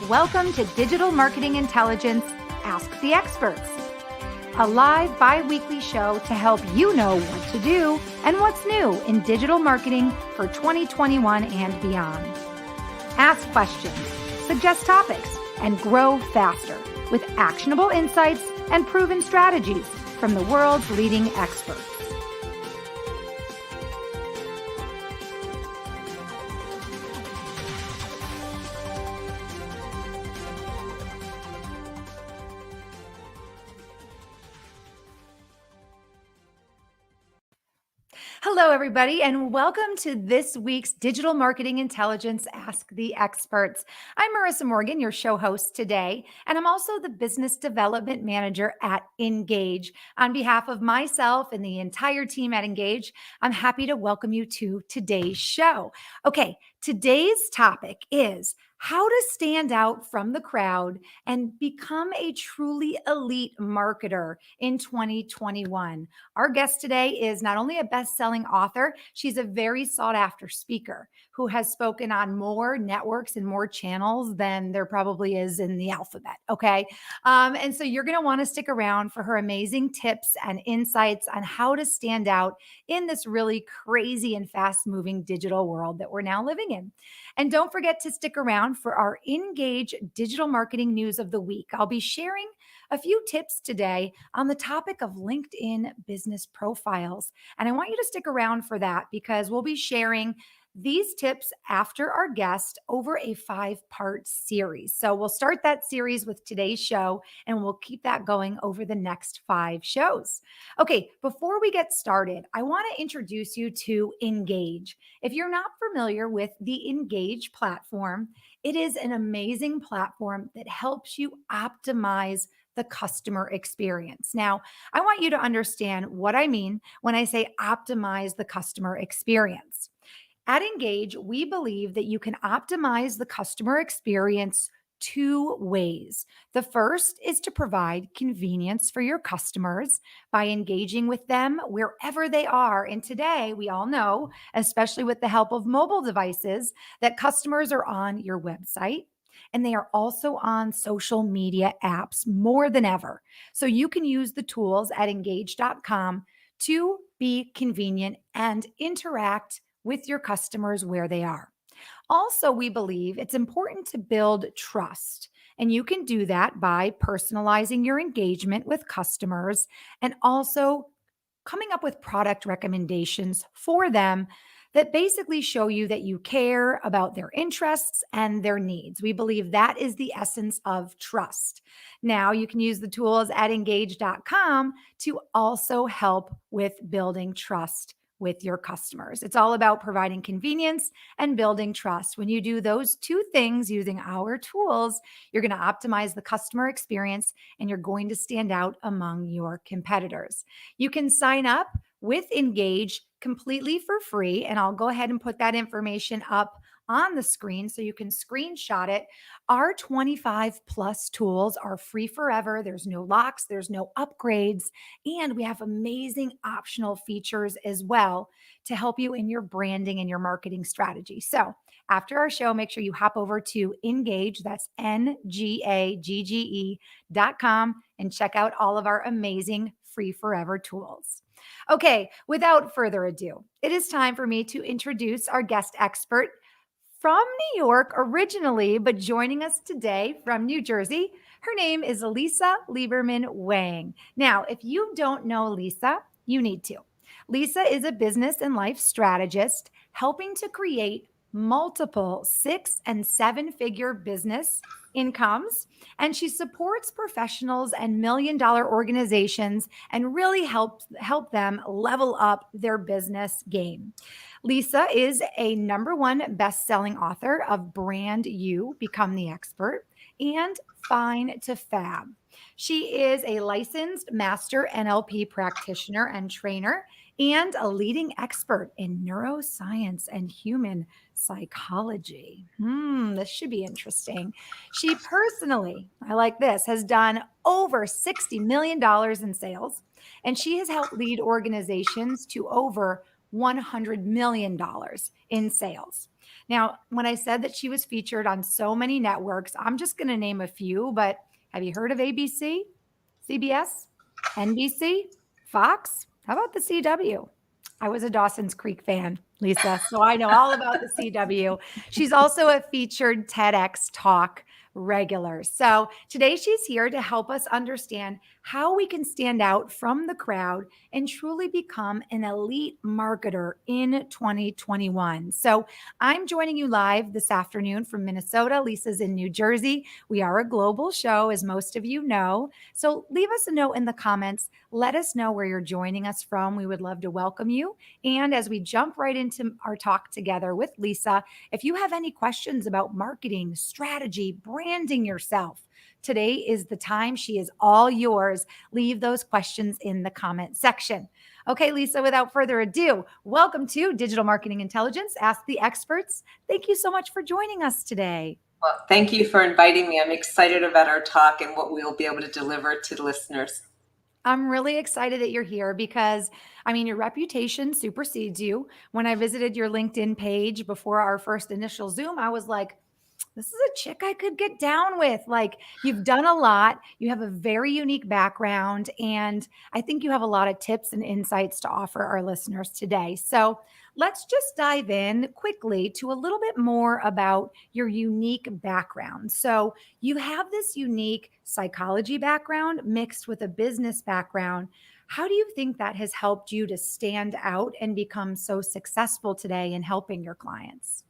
Welcome to Digital Marketing Intelligence Ask the Experts, a live bi-weekly show to help you know what to do and what's new in digital marketing for 2021 and beyond. Ask questions, suggest topics, and grow faster with actionable insights and proven strategies from the world's leading experts. Hello, everybody, and welcome to this week's Digital Marketing Intelligence Ask the Experts. I'm Marissa Morgan, your show host today, and I'm also the Business Development Manager at Engage. On behalf of myself and the entire team at Engage, I'm happy to welcome you to today's show. Okay, today's topic is how to stand out from the crowd and become a truly elite marketer in 2021. Our guest today is not only a best-selling author, she's a very sought-after speaker who has spoken on more networks and more channels than there probably is in the alphabet, okay? And so you're going to want to stick around for her amazing tips and insights on how to stand out in this really crazy and fast-moving digital world that we're now living in. And don't forget to stick around for our Engage Digital Marketing News of the Week. I'll be sharing a few tips today on the topic of LinkedIn business profiles. And I want you to stick around for that because we'll be sharing these tips after our guest over a 5-part series. So we'll start that series with today's show and we'll keep that going over the next 5 shows. Okay, before we get started, I want to introduce you to Engage. If you're not familiar with the Engage platform, it is an amazing platform that helps you optimize the customer experience. Now, I want you to understand what I mean when I say optimize the customer experience. At Engage, we believe that you can optimize the customer experience 2 ways. The first is to provide convenience for your customers by engaging with them wherever they are. And today, we all know, especially with the help of mobile devices, that customers are on your website and they are also on social media apps more than ever. So you can use the tools at engage.com to be convenient and interact with your customers where they are. Also, we believe it's important to build trust, and you can do that by personalizing your engagement with customers and also coming up with product recommendations for them that basically show you that you care about their interests and their needs. We believe that is the essence of trust. Now, you can use the tools at engage.com to also help with building trust with your customers. It's all about providing convenience and building trust. When you do those 2 things using our tools, you're going to optimize the customer experience and you're going to stand out among your competitors. You can sign up with Engage completely for free, and I'll go ahead and put that information up on the screen so you can screenshot it. Our 25 plus tools are free forever. There's no locks, there's no upgrades, and we have amazing optional features as well to help you in your branding and your marketing strategy. So after our show, make sure you hop over to Engage, that's NGAGGE.com, and check out all of our amazing free forever tools. Okay, without further ado, it is time for me to introduce our guest expert from New York originally, but joining us today from New Jersey. Her name is Lisa Lieberman Wang. Now, if you don't know Lisa, you need to. Lisa is a business and life strategist helping to create multiple 6- and 7-figure business incomes, and she supports professionals and million-dollar organizations and really help them level up their business game. Lisa is a #1 best-selling author of Brand You, Become the Expert, and Fine to Fab. She is a licensed master NLP practitioner and trainer and a leading expert in neuroscience and human psychology. This should be interesting. She personally, I like this, has done over $60 million in sales, and she has helped lead organizations to over $100 million in sales. Now, when I said that she was featured on so many networks, I'm just going to name a few, but have you heard of ABC, CBS, NBC, Fox? How about the CW? I was a Dawson's Creek fan, Lisa, so I know all about the CW. She's also a featured TEDx talk regular. So today she's here to help us understand how we can stand out from the crowd and truly become an elite marketer in 2021. So I'm joining you live this afternoon from Minnesota. Lisa's in New Jersey. We are a global show, as most of you know. So leave us a note in the comments. Let us know where you're joining us from. We would love to welcome you. And as we jump right into our talk together with Lisa, if you have any questions about marketing, strategy, branding yourself, today is the time. She is all yours. Leave those questions in the comment section. Okay, Lisa, without further ado, welcome to Digital Marketing Intelligence, Ask the Experts. Thank you so much for joining us today. Well, thank you for inviting me. I'm excited about our talk and what we'll be able to deliver to the listeners. I'm really excited that you're here because, I mean, your reputation supersedes you. When I visited your LinkedIn page before our first initial Zoom, I was like, this is a chick I could get down with. Like, you've done a lot. You have a very unique background. And I think you have a lot of tips and insights to offer our listeners today. So let's just dive in quickly to a little bit more about your unique background. So you have this unique psychology background mixed with a business background. How do you think that has helped you to stand out and become so successful today in helping your clients?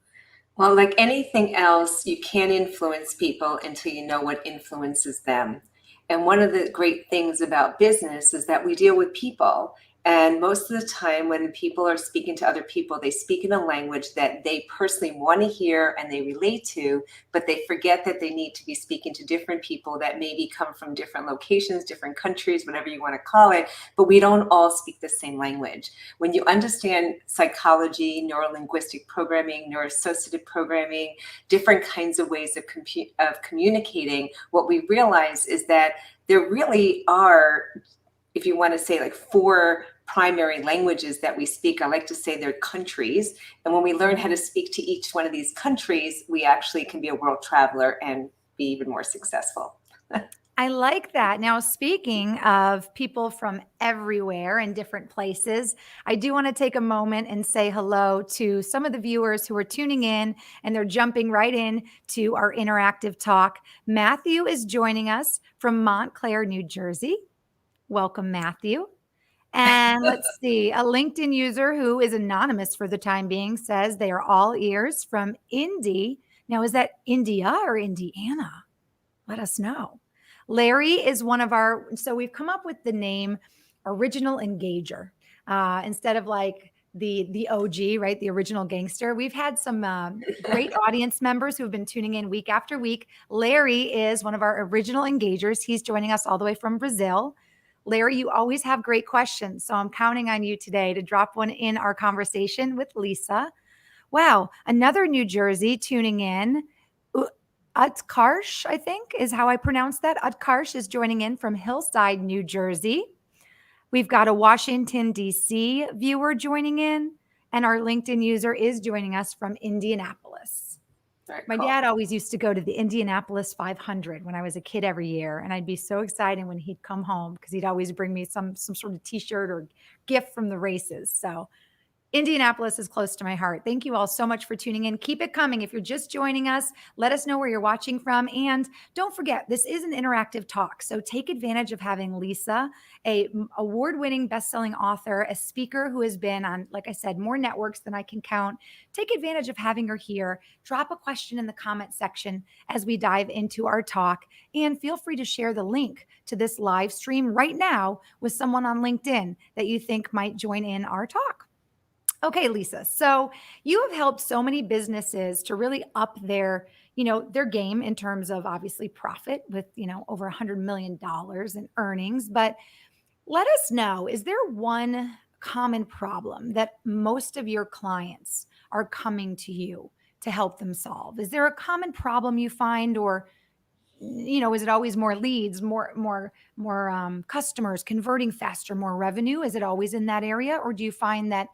Well, like anything else, you can't influence people until you know what influences them. And one of the great things about business is that we deal with people. And most of the time, when people are speaking to other people, they speak in a language that they personally want to hear and they relate to, but they forget that they need to be speaking to different people that maybe come from different locations, different countries, whatever you want to call it, but we don't all speak the same language. When you understand psychology, neurolinguistic programming, neuroassociative programming, different kinds of ways of communicating, what we realize is that there really are, if you want to say, like 4 primary languages that we speak. I like to say they're countries. And when we learn how to speak to each one of these countries, we actually can be a world traveler and be even more successful. I like that. Now, speaking of people from everywhere and different places, I do want to take a moment and say hello to some of the viewers who are tuning in and they're jumping right in to our interactive talk. Matthew is joining us from Montclair, New Jersey. Welcome, Matthew. And let's see, a LinkedIn user who is anonymous for the time being says they are all ears from Indy. Now, is that India or Indiana? Let us know. Larry is one of our, so we've come up with the name Original Engager instead of like the OG, right? The original gangster. We've had some great audience members who have been tuning in week after week. Larry is one of our original engagers. He's joining us all the way from Brazil. Larry, you always have great questions. So I'm counting on you today to drop one in our conversation with Lisa. Wow, another New Jersey tuning in. Utkarsh, I think is how I pronounce that. Utkarsh is joining in from Hillside, New Jersey. We've got a Washington, D.C. viewer joining in, and our LinkedIn user is joining us from Indianapolis. My dad always used to go to the Indianapolis 500 when I was a kid every year, and I'd be so excited when he'd come home because he'd always bring me some sort of T-shirt or gift from the races. So Indianapolis is close to my heart. Thank you all so much for tuning in. Keep it coming. If you're just joining us, let us know where you're watching from. And don't forget, this is an interactive talk. So take advantage of having Lisa, a award-winning best-selling author, a speaker who has been on, like I said, more networks than I can count. Take advantage of having her here. Drop a question in the comment section as we dive into our talk. And feel free to share the link to this live stream right now with someone on LinkedIn that you think might join in our talk. Okay, Lisa. So you have helped so many businesses to really up their game in terms of obviously profit with, over $100 million in earnings. But let us know, is there one common problem that most of your clients are coming to you to help them solve? Is there a common problem you find, or, is it always more leads, more customers converting faster, more revenue? Is it always in that area? Or do you find that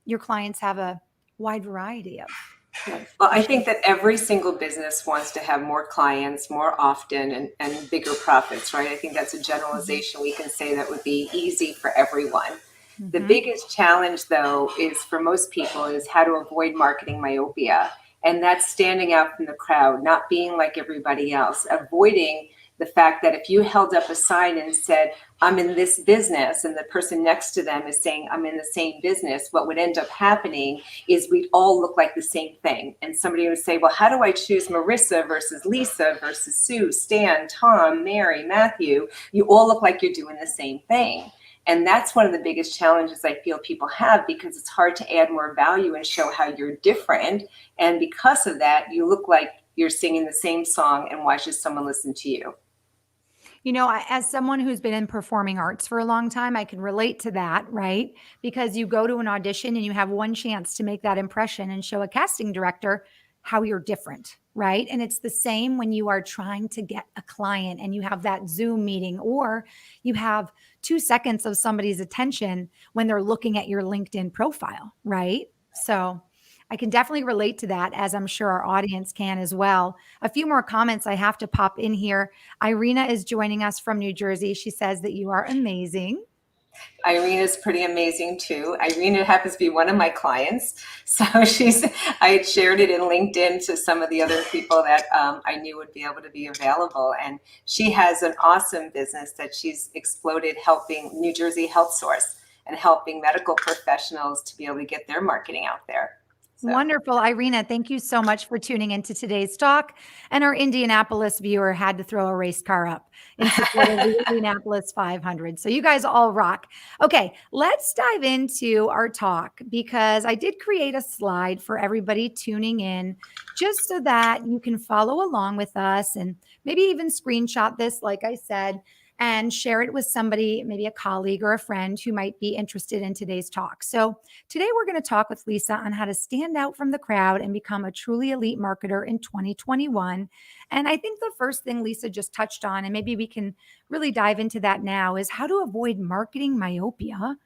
your clients have a wide variety of? Well, I think that every single business wants to have more clients more often and bigger profits, right? I think that's a Mhm. generalization we can say that would be easy for everyone. The Mhm. biggest challenge, though, is for most people is how to avoid marketing myopia. And that's standing out from the crowd, not being like everybody else, avoiding the fact that if you held up a sign and said, I'm in this business, and the person next to them is saying, I'm in the same business, what would end up happening is we'd all look like the same thing. And somebody would say, well, how do I choose Marissa versus Lisa versus Sue, Stan, Tom, Mary, Matthew? You all look like you're doing the same thing. And that's one of the biggest challenges I feel people have, because it's hard to add more value and show how you're different. And because of that, you look like you're singing the same song, and why should someone listen to you? As someone who's been in performing arts for a long time, I can relate to that, right? Because you go to an audition and you have one chance to make that impression and show a casting director how you're different, right? And it's the same when you are trying to get a client and you have that Zoom meeting, or you have 2 seconds of somebody's attention when they're looking at your LinkedIn profile, right? So I can definitely relate to that, as I'm sure our audience can as well. A few more comments I have to pop in here. Irina is joining us from New Jersey. She says that you are amazing. Irene is pretty amazing too. Irina happens to be one of my clients. So I had shared it in LinkedIn to some of the other people that I knew would be able to be available. And she has an awesome business that she's exploded, helping New Jersey Health Source and helping medical professionals to be able to get their marketing out there. So. Wonderful. Irina, thank you so much for tuning into today's talk. And our Indianapolis viewer had to throw a race car up in support of the Indianapolis 500. So you guys all rock. Okay, let's dive into our talk, because I did create a slide for everybody tuning in just so that you can follow along with us and maybe even screenshot this, like I said, and share it with somebody, maybe a colleague or a friend who might be interested in today's talk. So today, we're going to talk with Lisa on how to stand out from the crowd and become a truly elite marketer in 2021. And I think the first thing Lisa just touched on, and maybe we can really dive into that now, is how to avoid marketing myopia.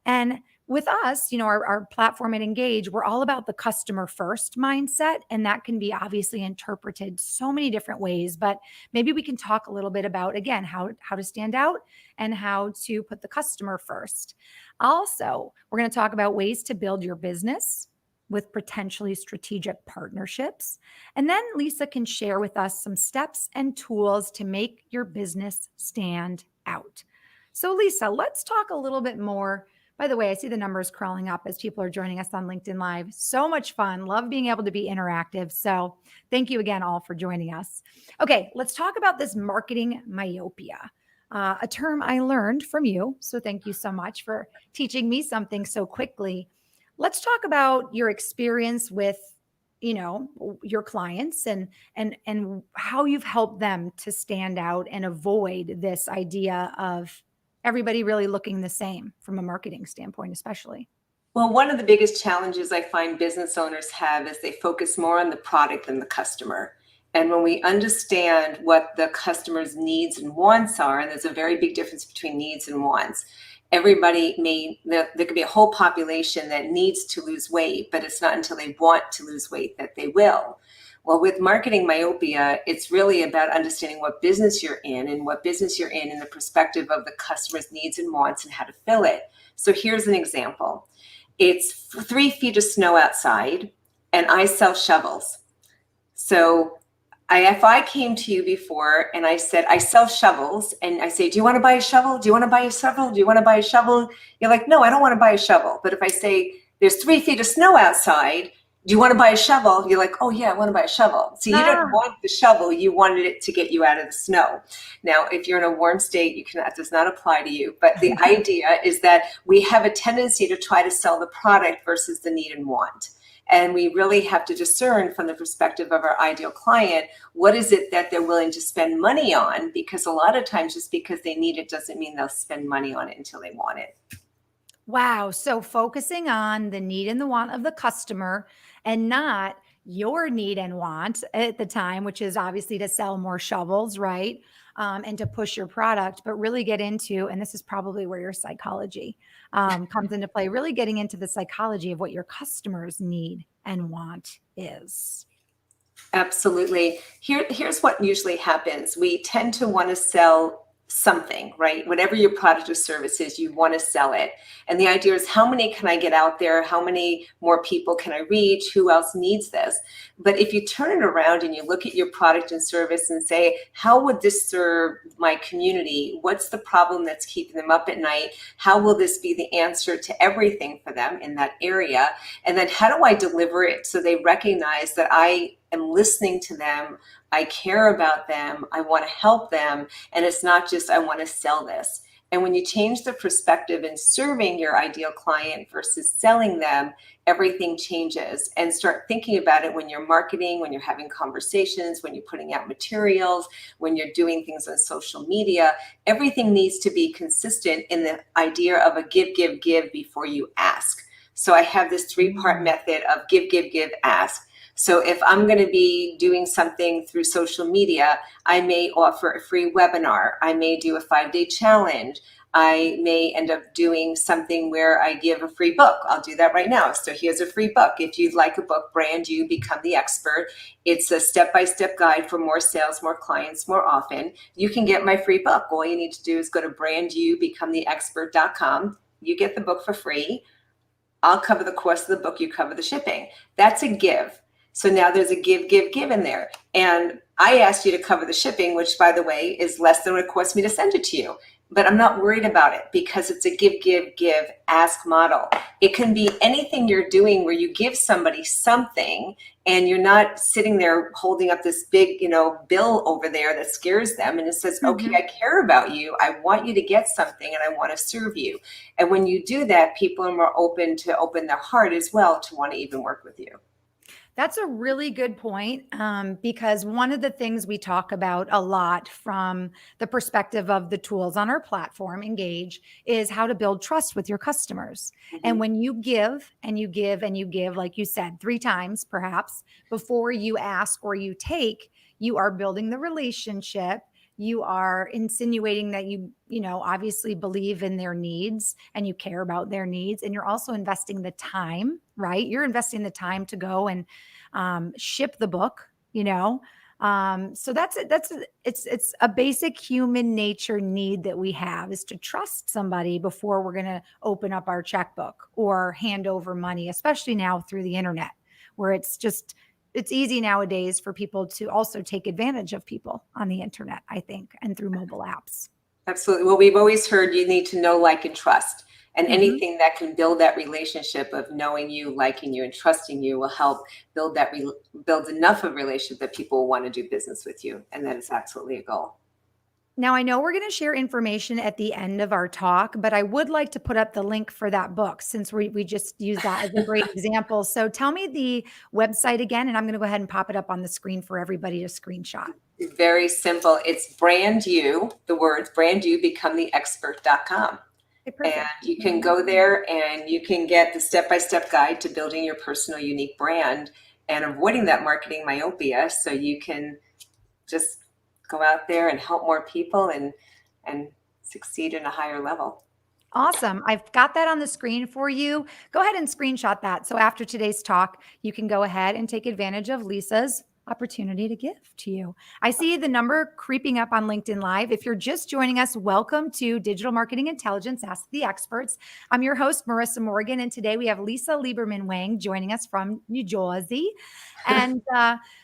And with us, our platform at Engage, we're all about the customer first mindset. And that can be obviously interpreted so many different ways. But maybe we can talk a little bit about, again, how to stand out and how to put the customer first. Also, we're going to talk about ways to build your business with potentially strategic partnerships. And then Lisa can share with us some steps and tools to make your business stand out. So, Lisa, let's talk a little bit more. By the way, I see the numbers crawling up as people are joining us on LinkedIn Live. So much fun. Love being able to be interactive. So, thank you again all for joining us. Okay, let's talk about this marketing myopia, a term I learned from you. So, thank you so much for teaching me something so quickly. Let's talk about your experience with your clients and how you've helped them to stand out and avoid this idea of everybody really looking the same from a marketing standpoint, especially. Well, one of the biggest challenges I find business owners have is they focus more on the product than the customer. And when we understand what the customer's needs and wants are, and there's a very big difference between needs and wants, there could be a whole population that needs to lose weight, but it's not until they want to lose weight that they will. Well, with marketing myopia, it's really about understanding what business you're in and what business you're in the perspective of the customer's needs and wants and how to fill it. So here's an example. It's 3 feet of snow outside, and I sell shovels. So if I came to you before and I said, I sell shovels, and I say, do you want to buy a shovel? Do you want to buy a shovel? Do you want to buy a shovel? You're like, no, I don't want to buy a shovel. But if I say, there's 3 feet of snow outside, do you want to buy a shovel? You're like, oh yeah, I want to buy a shovel. So you didn't want the shovel, you wanted it to get you out of the snow. Now, if you're in a warm state, that does not apply to you. But the idea is that we have a tendency to try to sell the product versus the need and want. And we really have to discern from the perspective of our ideal client, what is it that they're willing to spend money on? Because a lot of times just because they need it doesn't mean they'll spend money on it until they want it. Wow. So focusing on the need and the want of the customer and not your need and want at the time, which is obviously to sell more shovels, right? And to push your product, but really get into, and this is probably where your psychology comes into play, really getting into the psychology of what your customers need and want is. Absolutely. Here's what usually happens. We tend to want to sell something, right? Whatever your product or service is, you want to sell it. And the idea is, how many can I get out there? How many more people can I reach? Who else needs this? But if you turn it around and you look at your product and service and say, how would this serve my community? What's the problem that's keeping them up at night? How will this be the answer to everything for them in that area? And then how do I deliver it so they recognize that I am listening to them, I care about them, I want to help them, and it's not just I want to sell this. And when you change the perspective in serving your ideal client versus selling them, everything changes. And start thinking about it when you're marketing, when you're having conversations, when you're putting out materials, when you're doing things on social media. Everything needs to be consistent in the idea of a give, give, give before you ask. So I have this three-part method of give, give, give, ask. So if I'm going to be doing something through social media, I may offer a free webinar. I may do a 5-day challenge. I may end up doing something where I give a free book. I'll do that right now. So here's a free book. If you'd like a book, Brand You, Become the Expert. It's a step-by-step guide for more sales, more clients, more often. You can get my free book. All you need to do is go to brandyoubecomethexpert.com. You get the book for free. I'll cover the cost of the book. You cover the shipping. That's a give. So now there's a give, give, give in there. And I asked you to cover the shipping, which, by the way, is less than what it costs me to send it to you. But I'm not worried about it because it's a give, give, give, ask model. It can be anything you're doing where you give somebody something and you're not sitting there holding up this big, bill over there that scares them. And it says, okay, I care about you. I want you to get something and I want to serve you. And when you do that, people are more open to open their heart as well to want to even work with you. That's a really good point, because one of the things we talk about a lot from the perspective of the tools on our platform, Engage, is how to build trust with your customers. And when you give and you give and you give, like you said, 3 times perhaps before you ask or you take, you are building the relationship. You are insinuating that you obviously believe in their needs and you care about their needs. And you're also investing the time, right? You're investing the time to go and ship the book, so it's a basic human nature need that we have, is to trust somebody before we're going to open up our checkbook or hand over money, especially now through the internet, where it's easy nowadays for people to also take advantage of people on the internet, I think, and through mobile apps. Absolutely. Well, we've always heard you need to know, like, and trust. And anything that can build that relationship of knowing you, liking you, and trusting you will help build enough of a relationship that people will want to do business with you. And that is absolutely a goal. Now, I know we're going to share information at the end of our talk, but I would like to put up the link for that book since we just used that as a great example. So tell me the website again, and I'm going to go ahead and pop it up on the screen for everybody to screenshot. Very simple. It's Brand You, the words Brand You, Become the Expert.com. Okay, and you can go there and you can get the step-by-step guide to building your personal unique brand and avoiding that marketing myopia, so you can just go out there and help more people and succeed in a higher level. Awesome. I've got that on the screen for you. Go ahead and screenshot that. So after today's talk, you can go ahead and take advantage of Lisa's opportunity to give to you. I see the number creeping up on LinkedIn Live. If you're just joining us, welcome to Digital Marketing Intelligence, Ask the Experts. I'm your host, Marissa Morgan, and today we have Lisa Lieberman Wang joining us from New Jersey. And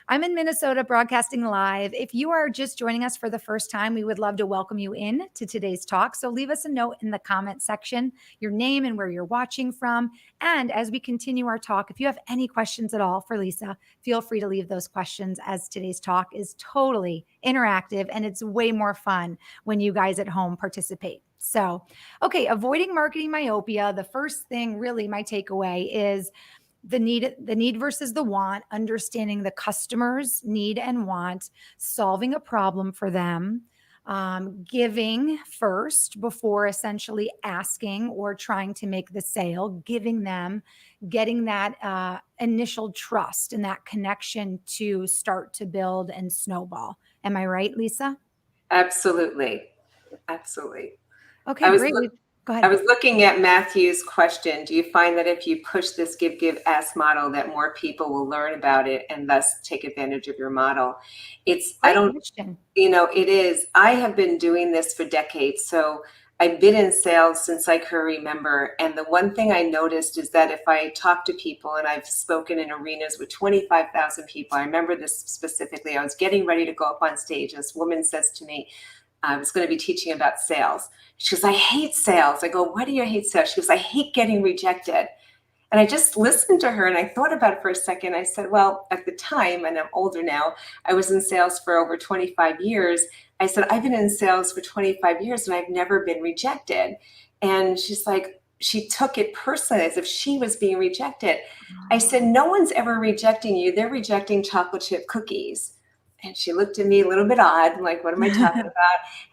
I'm in Minnesota broadcasting live. If you are just joining us for the first time, we would love to welcome you in to today's talk. So leave us a note in the comment section, your name and where you're watching from. And as we continue our talk, if you have any questions at all for Lisa, feel free to leave those questions, as today's talk is totally interactive and it's way more fun when you guys at home participate. So, okay, avoiding marketing myopia. The first thing, really, my takeaway is the need versus the want, understanding the customer's need and want, solving a problem for them, giving first before essentially asking or trying to make the sale, giving them, getting that initial trust and that connection to start to build and snowball. Am I right, Lisa? Absolutely. Absolutely. Okay, great. Go I ahead. was looking at Matthew's question. Do you find that if you push this give, ask model, that more people will learn about it and thus take advantage of your model? I Great don't, question. it is. I have been doing this for decades. So I've been in sales since I can remember. And the one thing I noticed is that if I talk to people, and I've spoken in arenas with 25,000 people, I remember this specifically. I was getting ready to go up on stage. And this woman says to me, I was going to be teaching about sales. She goes, I hate sales. I go, why do you hate sales? She goes, I hate getting rejected. And I just listened to her and I thought about it for a second. I said, well, at the time, and I'm older now, I was in sales for over 25 years. I said, I've been in sales for 25 years and I've never been rejected. And she's like, she took it personally as if she was being rejected. I said, no one's ever rejecting you. They're rejecting chocolate chip cookies. And she looked at me a little bit odd, like, what am I talking about?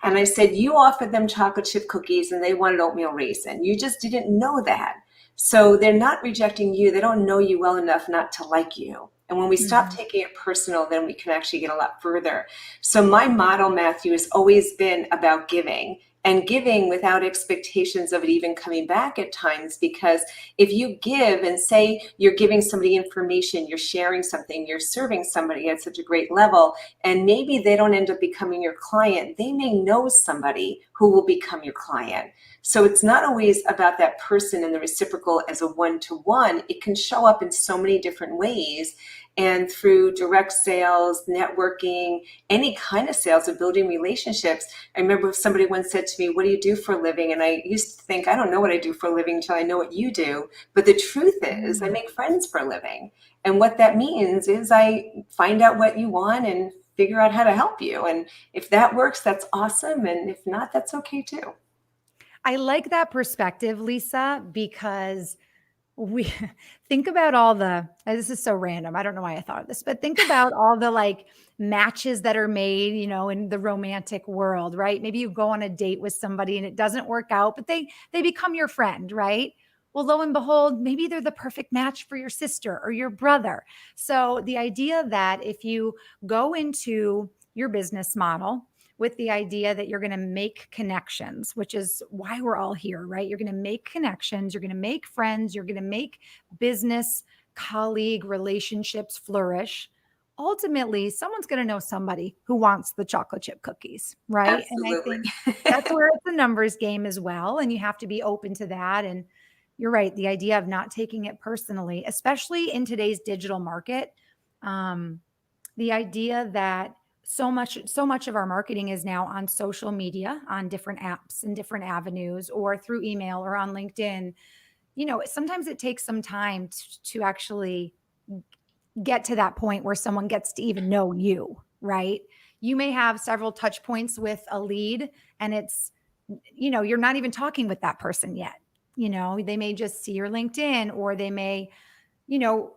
And I said, you offered them chocolate chip cookies and they wanted oatmeal raisin. You just didn't know that. So they're not rejecting you. They don't know you well enough not to like you. And when we stop Mhm. taking it personal, then we can actually get a lot further. So my model, Matthew, has always been about giving, and giving without expectations of it even coming back at times. Because if you give and say you're giving somebody information, you're sharing something, you're serving somebody at such a great level, and maybe they don't end up becoming your client, they may know somebody who will become your client. So it's not always about that person and the reciprocal as a one-to-one. It can show up in so many different ways. And through direct sales, networking, any kind of sales, or building relationships. I remember somebody once said to me, what do you do for a living? And I used to think, I don't know what I do for a living until I know what you do. But the truth is, I Mm. make friends for a living. And what that means is I find out what you want and figure out how to help you. And if that works, that's awesome. And if not, that's okay too. I like that perspective, Lisa, because we think about all the, this is so random. I don't know why I thought of this, but think about all the like matches that are made, in the romantic world, right? Maybe you go on a date with somebody and it doesn't work out, but they become your friend, right? Well, lo and behold, maybe they're the perfect match for your sister or your brother. So the idea that if you go into your business model with the idea that you're going to make connections, which is why we're all here, right? You're going to make connections, you're going to make friends, you're going to make business colleague relationships flourish. Ultimately, someone's going to know somebody who wants the chocolate chip cookies, right? And I Absolutely. think that's where it's a numbers game as well. And you have to be open to that. And you're right. The idea of not taking it personally, especially in today's digital market, um, the idea that so much of our marketing is now on social media, on different apps and different avenues, or through email or on LinkedIn. Sometimes it takes some time to actually get to that point where someone gets to even know you, right? You may have several touch points with a lead, and you're not even talking with that person yet. They may just see your LinkedIn, or they may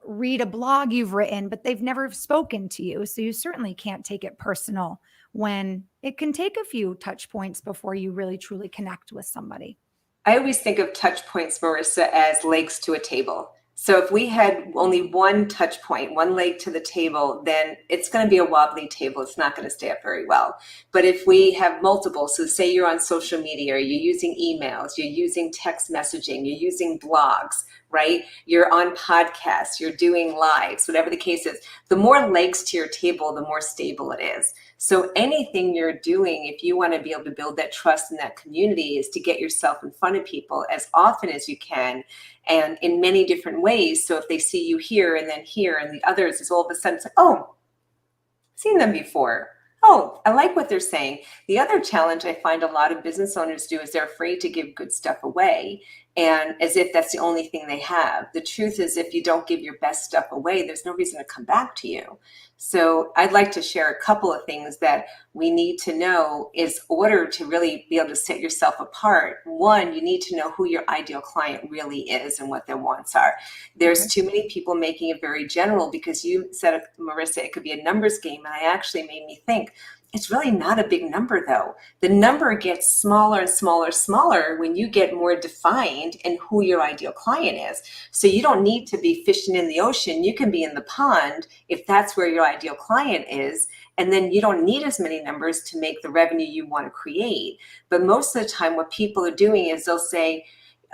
read a blog you've written, but they've never spoken to you. So you certainly can't take it personal when it can take a few touch points before you really truly connect with somebody. I always think of touch points, Marissa, as legs to a table. So if we had only one touch point, one leg to the table, then it's going to be a wobbly table. It's not going to stay up very well. But if we have multiple, so say you're on social media, or you're using emails, you're using text messaging, you're using blogs, right? You're on podcasts, you're doing lives, whatever the case is, the more legs to your table, the more stable it is. So anything you're doing, if you want to be able to build that trust in that community, is to get yourself in front of people as often as you can, and in many different ways. So if they see you here and then here and the others, is all of a sudden, it's like, oh, seen them before. Oh, I like what they're saying. The other challenge I find a lot of business owners do is they're afraid to give good stuff away, and as if that's the only thing they have. The truth is, if you don't give your best stuff away, there's no reason to come back to you. So I'd like to share a couple of things that we need to know is order to really be able to set yourself apart. One, you need to know who your ideal client really is and what their wants are. There's Okay. too many people making it very general, because you said, Marissa, it could be a numbers game. And I actually made me think, It's really not a big number though. The number gets smaller and smaller, smaller when you get more defined in who your ideal client is. So you don't need to be fishing in the ocean. You can be in the pond if that's where your ideal client is. And then you don't need as many numbers to make the revenue you want to create. But most of the time, what people are doing is they'll say,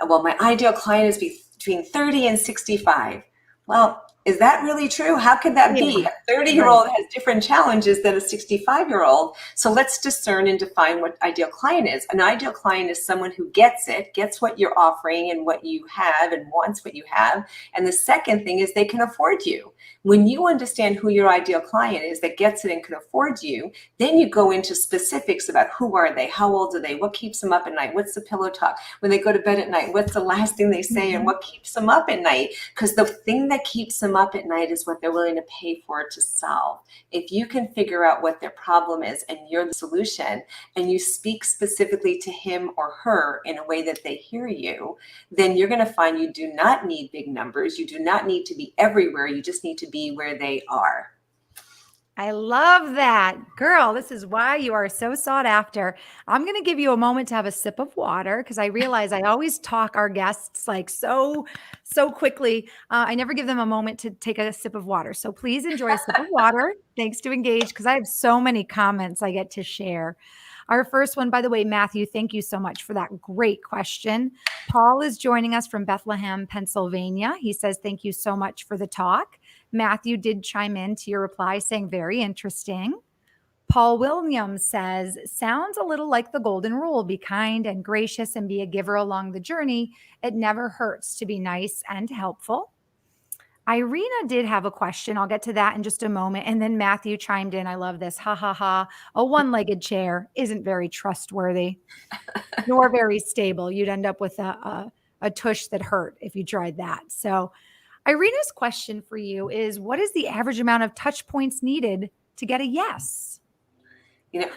well, my ideal client is between 30 and 65. Well, is that really true? How could that be? Yeah. A 30-year-old has different challenges than a 65-year-old. So let's discern and define what ideal client is. An ideal client is someone who gets it, gets what you're offering and what you have and wants what you have. And the second thing is they can afford you. When you understand who your ideal client is that gets it and can afford you, then you go into specifics about who are they, how old are they, what keeps them up at night, what's the pillow talk, when they go to bed at night, what's the last thing they say, and what keeps them up at night. Because the thing that keeps them up at night is what they're willing to pay for to solve. If you can figure out what their problem is and you're the solution, and you speak specifically to him or her in a way that they hear you, then you're going to find you do not need big numbers. You do not need to be everywhere. You just need to be where they are. I love that. Girl, this is why you are so sought after. I'm going to give you a moment to have a sip of water because I realize I always talk our guests like so quickly. I never give them a moment to take a sip of water. So please enjoy a sip of water. Thanks to Engage because I have so many comments I get to share. Our first one, by the way, Matthew, thank you so much for that great question. Paul is joining us from Bethlehem, Pennsylvania. He says, thank you so much for the talk. Matthew did chime in to your reply saying, very interesting. Paul Williams says, sounds a little like the golden rule. Be kind and gracious and be a giver along the journey. It never hurts to be nice and helpful. Irina did have a question. I'll get to that in just a moment. And then Matthew chimed in. I love this. Ha ha ha. A one-legged chair isn't very trustworthy nor very stable. You'd end up with a tush that hurt if you tried that. So Irina's question for you is, what is the average amount of touch points needed to get a yes? You know,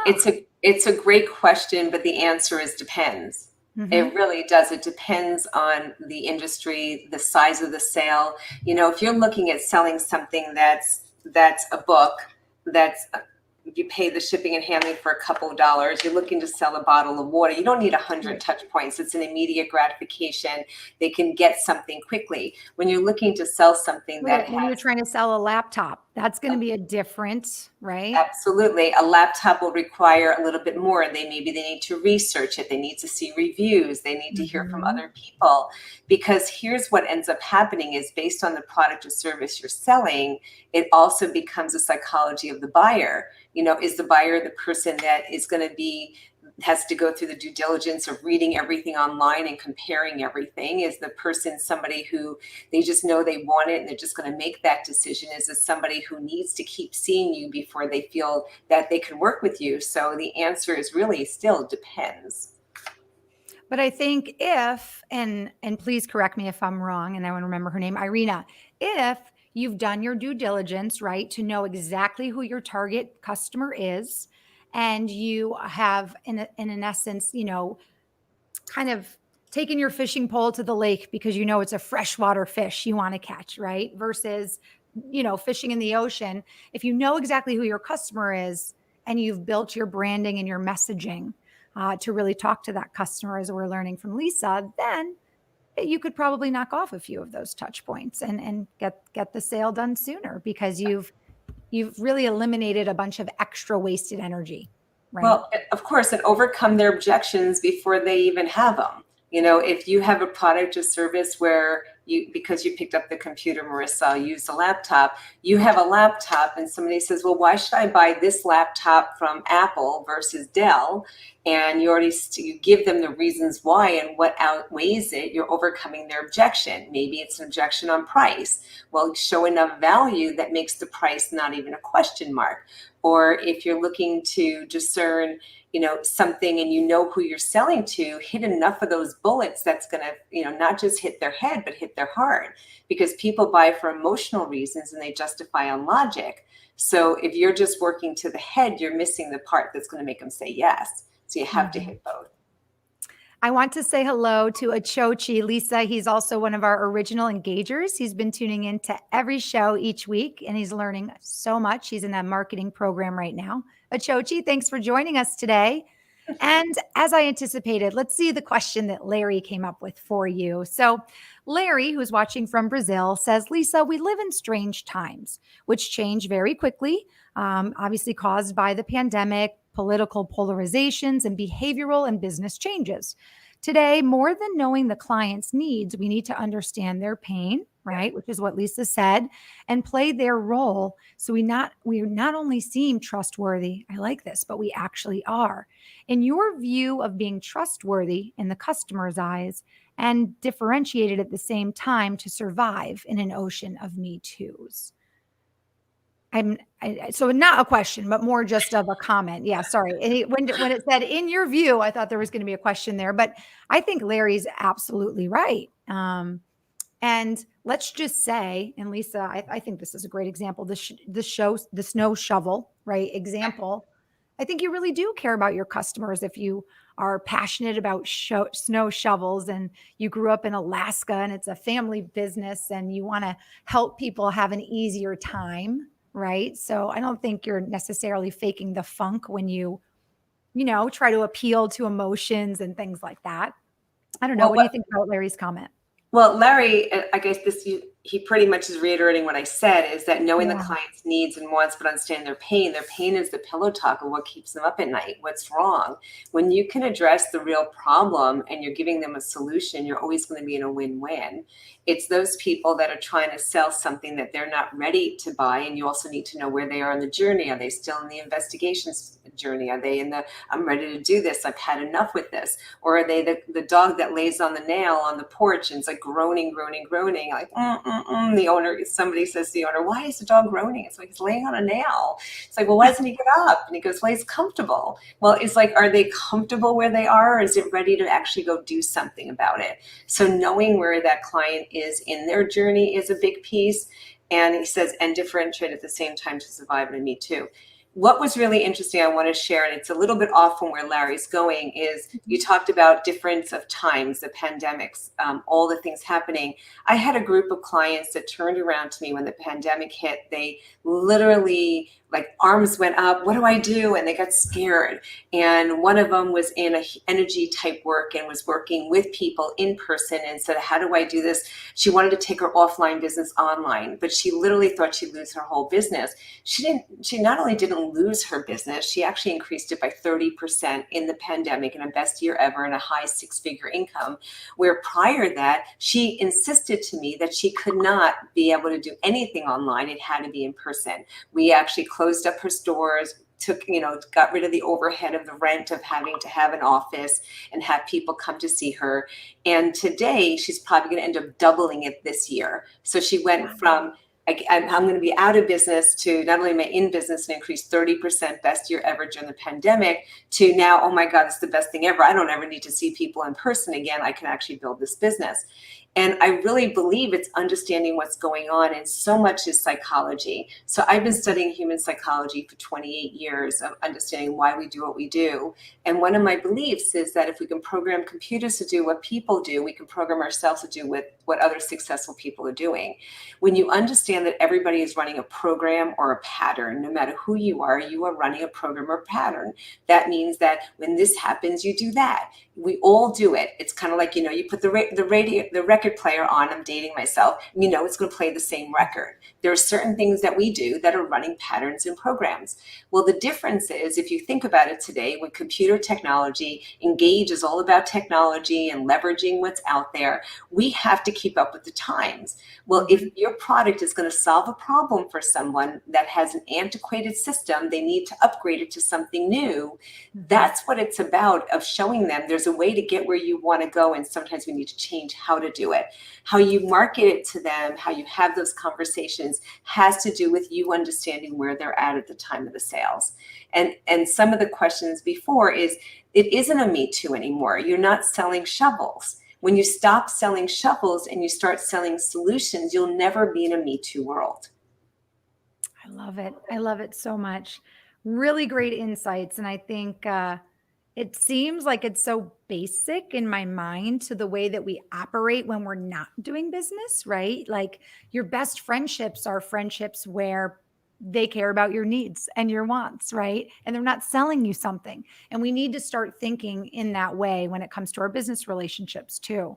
it's a great question, but the answer is depends. It really does. It depends on the industry, the size of the sale. You know, if you're looking at selling something that's a book, that's you pay the shipping and handling for a couple of dollars, you're looking to sell a bottle of water, you don't need 100 touch points. It's an immediate gratification. They can get something quickly. When you're looking to sell something when you're trying to sell a laptop, that's going to be a different, right? Absolutely. A laptop will require a little bit more. Maybe they need to research it. They need to see reviews. They need to hear from other people, because here's what ends up happening is based on the product or service you're selling, it also becomes a psychology of the buyer. You know, is the buyer the person that is going to has to go through the due diligence of reading everything online and comparing everything? Is the person somebody who they just know they want it and they're just going to make that decision? Is it somebody who needs to keep seeing you before they feel that they can work with you? So the answer is really still depends. But I think if, and please correct me if I'm wrong, and I want to remember her name, Irina, if you've done your due diligence, right, to know exactly who your target customer is, and you have, in essence, you know, kind of taken your fishing pole to the lake because you know it's a freshwater fish you want to catch, right? Versus, you know, fishing in the ocean. If you know exactly who your customer is and you've built your branding and your messaging to really talk to that customer, as we're learning from Lisa, then you could probably knock off a few of those touch points and get the sale done sooner because you've really eliminated a bunch of extra wasted energy, right? Well, of course, and overcome their objections before they even have them. You know, if you have a product or service where because you picked up the computer, Marissa, use a laptop, you have a laptop and somebody says, well, why should I buy this laptop from Apple versus Dell? And you give them the reasons why and what outweighs it, you're overcoming their objection. Maybe it's an objection on price. Well, show enough value that makes the price not even a question mark. Or if you're looking to discern, you know, something and you know who you're selling to, hit enough of those bullets that's going to, you know, not just hit their head, but hit their heart, because people buy for emotional reasons and they justify on logic. So if you're just working to the head, you're missing the part that's going to make them say yes. So you have to hit both. I want to say hello to Achochi. Lisa, he's also one of our original engagers. He's been tuning in to every show each week, and he's learning so much. He's in that marketing program right now. Achochi. Thanks for joining us today. And as I anticipated, let's see the question that Larry came up with for you. So, Larry, who's watching from Brazil, says, Lisa, we live in strange times, which change very quickly, obviously caused by the pandemic, political polarizations, and behavioral and business changes. Today, more than knowing the client's needs, we need to understand their pain, right? Which is what Lisa said, and play their role. So we not only seem trustworthy, I like this, but we actually are. In your view of being trustworthy in the customer's eyes and differentiated at the same time to survive in an ocean of Me Too's. So not a question, but more just of a comment. Yeah, sorry. When it said in your view, I thought there was going to be a question there, but I think Larry's absolutely right. And let's just say, and Lisa, I think this is a great example. The snow shovel, right? Example. I think you really do care about your customers if you are passionate about snow shovels and you grew up in Alaska and it's a family business and you want to help people have an easier time, right? So I don't think you're necessarily faking the funk when you try to appeal to emotions and things like that. I don't know. Well, What do you think about Larry's comment? Well, Larry, I guess he pretty much is reiterating what I said, is that knowing the Yeah. client's needs and wants, but understanding their pain. Their pain is the pillow talk of what keeps them up at night. What's wrong? When you can address the real problem and you're giving them a solution, you're always going to be in a win-win. It's those people that are trying to sell something that they're not ready to buy, and you also need to know where they are in the journey. Are they still in the investigations journey? Are they in the I'm ready to do this, I've had enough with this? Or are they the dog that lays on the nail on the porch and it's like groaning, like the owner? Somebody says to the owner, why is the dog groaning? It's like he's laying on a nail. It's like, well, why doesn't he get up? And he goes, well, he's comfortable. Well, it's like, are they comfortable where they are, or is it ready to actually go do something about it? So knowing where that client is in their journey is a big piece. And he says, and differentiate at the same time to survive in Me Too. What was really interesting, I want to share, and it's a little bit off from where Larry's going, is you talked about difference of times, the pandemics, all the things happening. I had a group of clients that turned around to me when the pandemic hit. They literally, like, arms went up, what do I do? And they got scared. And one of them was in a energy type work and was working with people in person and said, how do I do this? She wanted to take her offline business online, but she literally thought she'd lose her whole business. She not only didn't lose her business, she actually increased it by 30% in the pandemic, in her best year ever, and a high six-figure income, where prior to that, she insisted to me that she could not be able to do anything online. It had to be in person. We actually closed up her stores, got rid of the overhead of the rent of having to have an office and have people come to see her. And today she's probably going to end up doubling it this year. So she went from, I'm going to be out of business, to not only am I in business and increased 30%, best year ever during the pandemic, to now, oh my God, it's the best thing ever. I don't ever need to see people in person again. I can actually build this business. And I really believe it's understanding what's going on, and so much is psychology. So I've been studying human psychology for 28 years of understanding why we do what we do. And one of my beliefs is that if we can program computers to do what people do, we can program ourselves to do what other successful people are doing. When you understand that everybody is running a program or a pattern, no matter who you are running a program or pattern. That means that when this happens, you do that. We all do it. It's kind of like, you put the record player on. I'm dating myself. It's going to play the same record. There are certain things that we do that are running patterns and programs. Well, the difference is, if you think about it today, when computer technology, Engage is all about technology and leveraging what's out there, we have to keep up with the times. Well, if your product is going to solve a problem for someone that has an antiquated system, they need to upgrade it to something new. That's what it's about, of showing them there's a way to get where you want to go, and sometimes we need to change how to do it. How you market it to them, how you have those conversations, has to do with you understanding where they're at the time of the sales. And some of the questions before is, it isn't a Me Too anymore. You're not selling shovels. When you stop selling shovels and you start selling solutions, you'll never be in a Me Too world. I love it. I love it so much. Really great insights. And I think it seems like it's so basic in my mind to the way that we operate when we're not doing business, right? Like, your best friendships are friendships where they care about your needs and your wants, right? And they're not selling you something. And we need to start thinking in that way when it comes to our business relationships too.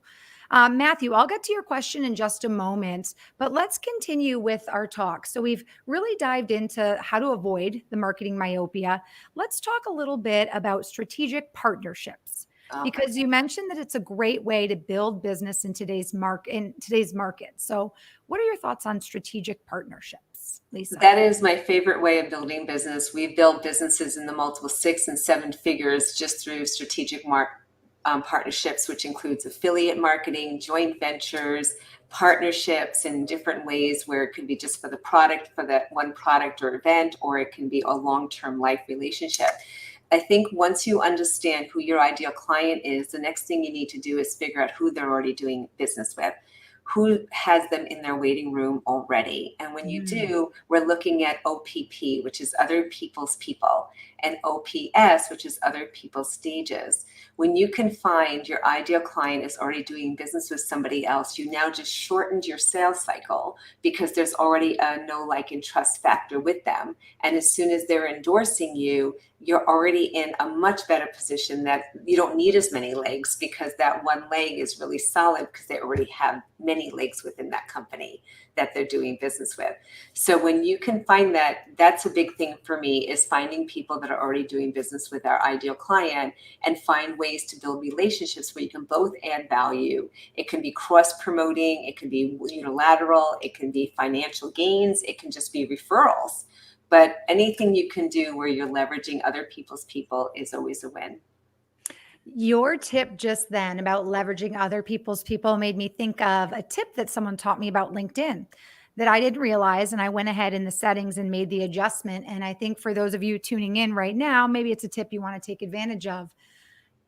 Matthew, I'll get to your question in just a moment, but let's continue with our talk. So we've really dived into how to avoid the marketing myopia. Let's talk a little bit about strategic partnerships, because you mentioned that it's a great way to build business in today's market. So what are your thoughts on strategic partnerships, Lisa? That is my favorite way of building business. We build businesses in the multiple 6 and 7 figures just through strategic partnerships, which includes affiliate marketing, joint ventures, partnerships in different ways, where it could be just for the product, for that one product or event, or it can be a long-term life relationship. I think once you understand who your ideal client is, the next thing you need to do is figure out who they're already doing business with, who has them in their waiting room already. And when you do, we're looking at OPP, which is other people's people, and OPS, which is other people's stages. When you can find your ideal client is already doing business with somebody else, you now just shortened your sales cycle, because there's already a know, like, and trust factor with them. And as soon as they're endorsing you, you're already in a much better position, that you don't need as many legs, because that one leg is really solid, because they already have many legs within that company that they're doing business with. So when you can find that, that's a big thing for me, is finding people that are already doing business with our ideal client, and find ways to build relationships where you can both add value. It can be cross promoting, it can be unilateral, it can be financial gains, it can just be referrals. But anything you can do where you're leveraging other people's people is always a win. Your tip just then about leveraging other people's people made me think of a tip that someone taught me about LinkedIn that I didn't realize. And I went ahead in the settings and made the adjustment. And I think for those of you tuning in right now, maybe it's a tip you want to take advantage of.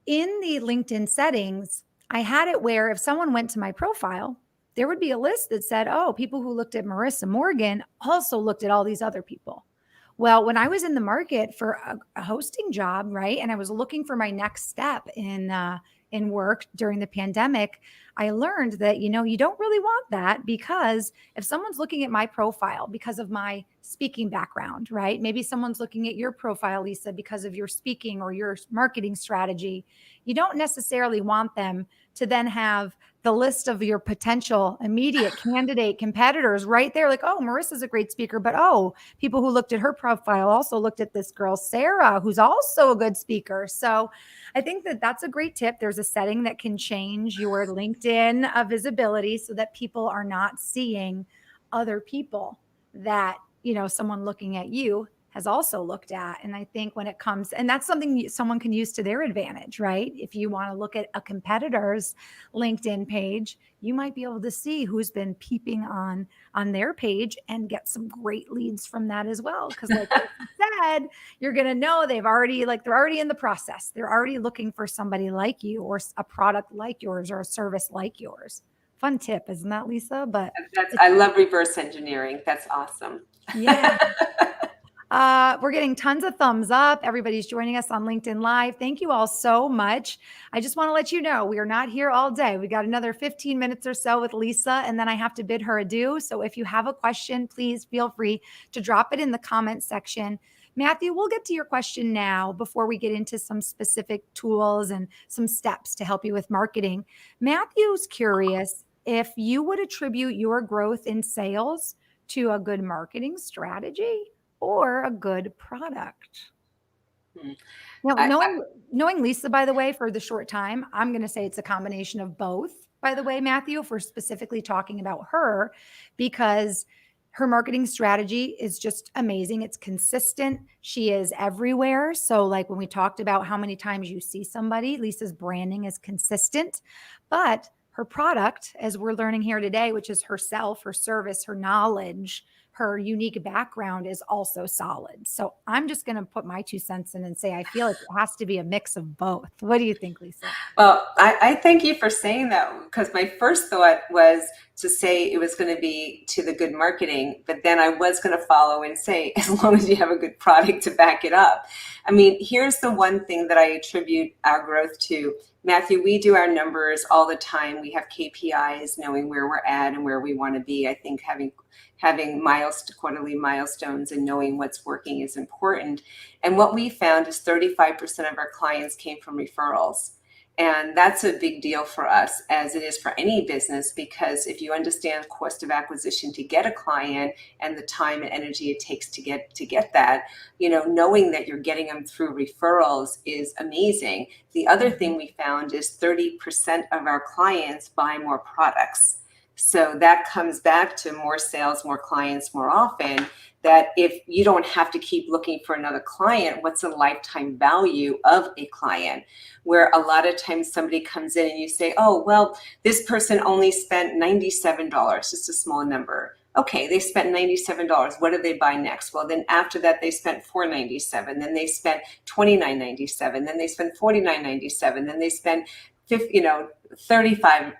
In the LinkedIn settings, I had it where if someone went to my profile, there would be a list that said, oh, people who looked at Marissa Morgan also looked at all these other people. Well, when I was in the market for a hosting job, right, and I was looking for my next step in work during the pandemic, I learned that, you don't really want that, because if someone's looking at my profile because of my speaking background, right? Maybe someone's looking at your profile, Lisa, because of your speaking or your marketing strategy. You don't necessarily want them to then have the list of your potential immediate candidate competitors right there. Like, oh, Marissa's a great speaker, but oh, people who looked at her profile also looked at this girl, Sarah, who's also a good speaker. So I think that that's a great tip. There's a setting that can change your LinkedIn visibility so that people are not seeing other people that, someone looking at you has also looked at. And I think when it comes, and that's something someone can use to their advantage, right? If you want to look at a competitor's LinkedIn page, you might be able to see who's been peeping on their page and get some great leads from that as well. Because like you said, you're going to know they're already in the process. They're already looking for somebody like you, or a product like yours, or a service like yours. Fun tip, isn't that, Lisa? But I love reverse engineering. That's awesome. Yeah. We're getting tons of thumbs up. Everybody's joining us on LinkedIn Live. Thank you all so much. I just want to let you know we are not here all day. We got another 15 minutes or so with Lisa, and then I have to bid her adieu. So if you have a question, please feel free to drop it in the comment section. Matthew, we'll get to your question now before we get into some specific tools and some steps to help you with marketing. Matthew's curious if you would attribute your growth in sales to a good marketing strategy or a good product. Now, knowing Lisa, by the way, for the short time, I'm going to say it's a combination of both, by the way, Matthew, if we're specifically talking about her, because her marketing strategy is just amazing. It's consistent. She is everywhere. So like when we talked about how many times you see somebody, Lisa's branding is consistent, but her product, as we're learning here today, which is herself, her service, her knowledge, her unique background, is also solid. So I'm just going to put my 2 cents in and say, I feel like it has to be a mix of both. What do you think, Lisa? Well, I thank you for saying that, because my first thought was to say it was going to be to the good marketing, but then I was going to follow and say, as long as you have a good product to back it up. I mean, here's the one thing that I attribute our growth to. Matthew, we do our numbers all the time. We have KPIs, knowing where we're at and where we want to be. I think having quarterly milestones and knowing what's working is important. And what we found is 35% of our clients came from referrals. And that's a big deal for us, as it is for any business, because if you understand cost of acquisition to get a client and the time and energy it takes to get that, knowing that you're getting them through referrals is amazing. The other thing we found is 30% of our clients buy more products. So that comes back to more sales, more clients, more often. That if you don't have to keep looking for another client, what's the lifetime value of a client? Where a lot of times somebody comes in and you say, oh, well, this person only spent $97, just a small number. Okay, they spent $97. What did they buy next? Well, then after that, they spent $497. Then they spent $29.97. Then they spent $49.97. Then they spent $35,000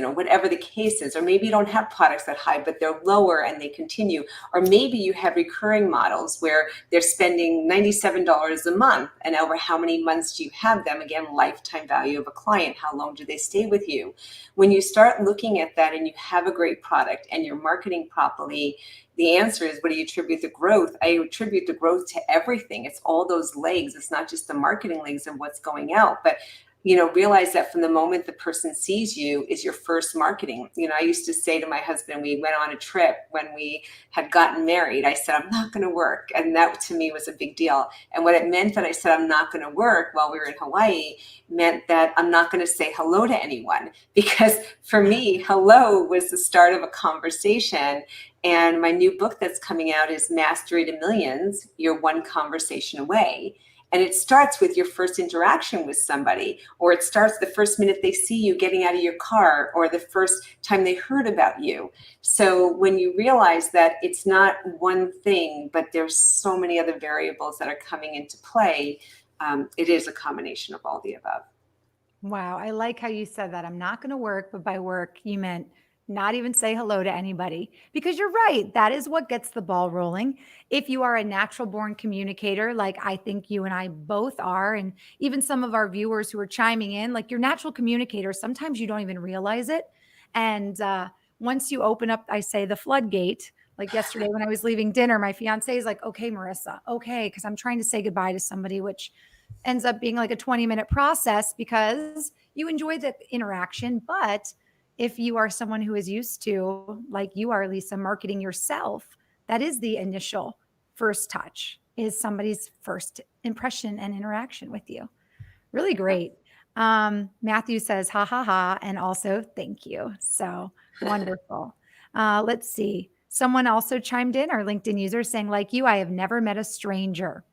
or whatever the case is. Or maybe you don't have products that high, but they're lower and they continue. Or maybe you have recurring models where they're spending $97 a month, and over how many months do you have them? Again, lifetime value of a client. How long do they stay with you? When you start looking at that and you have a great product and you're marketing properly, the answer is, what do you attribute the growth? I attribute the growth to everything. It's all those legs. It's not just the marketing legs of what's going out, but realize that from the moment the person sees you is your first marketing. I used to say to my husband, we went on a trip when we had gotten married, I said, I'm not going to work. And that to me was a big deal. And what it meant that I said, I'm not going to work while we were in Hawaii meant that I'm not going to say hello to anyone. Because for me, hello was the start of a conversation. And my new book that's coming out is Mastery to Millions. You're one conversation away. And it starts with your first interaction with somebody, or it starts the first minute they see you getting out of your car, or the first time they heard about you. So when you realize that it's not one thing, but there's so many other variables that are coming into play, it is a combination of all the above. Wow. I like how you said that. I'm not going to work, but by work, you meant not even say hello to anybody, because you're right. That is what gets the ball rolling. If you are a natural born communicator, like I think you and I both are, and even some of our viewers who are chiming in, like you're natural communicators, sometimes you don't even realize it. And once you open up, I say the floodgate, like yesterday when I was leaving dinner, my fiance is like, okay, Marissa, okay. Cause I'm trying to say goodbye to somebody, which ends up being like a 20-minute process because you enjoy the interaction. But if you are someone who is used to, like you are, Lisa, marketing yourself, that is the initial first touch, is somebody's first impression and interaction with you. Really great. Matthew says, ha, ha, ha. And also thank you. So wonderful. Let's see. Someone also chimed in, our LinkedIn user, saying, like you, I have never met a stranger.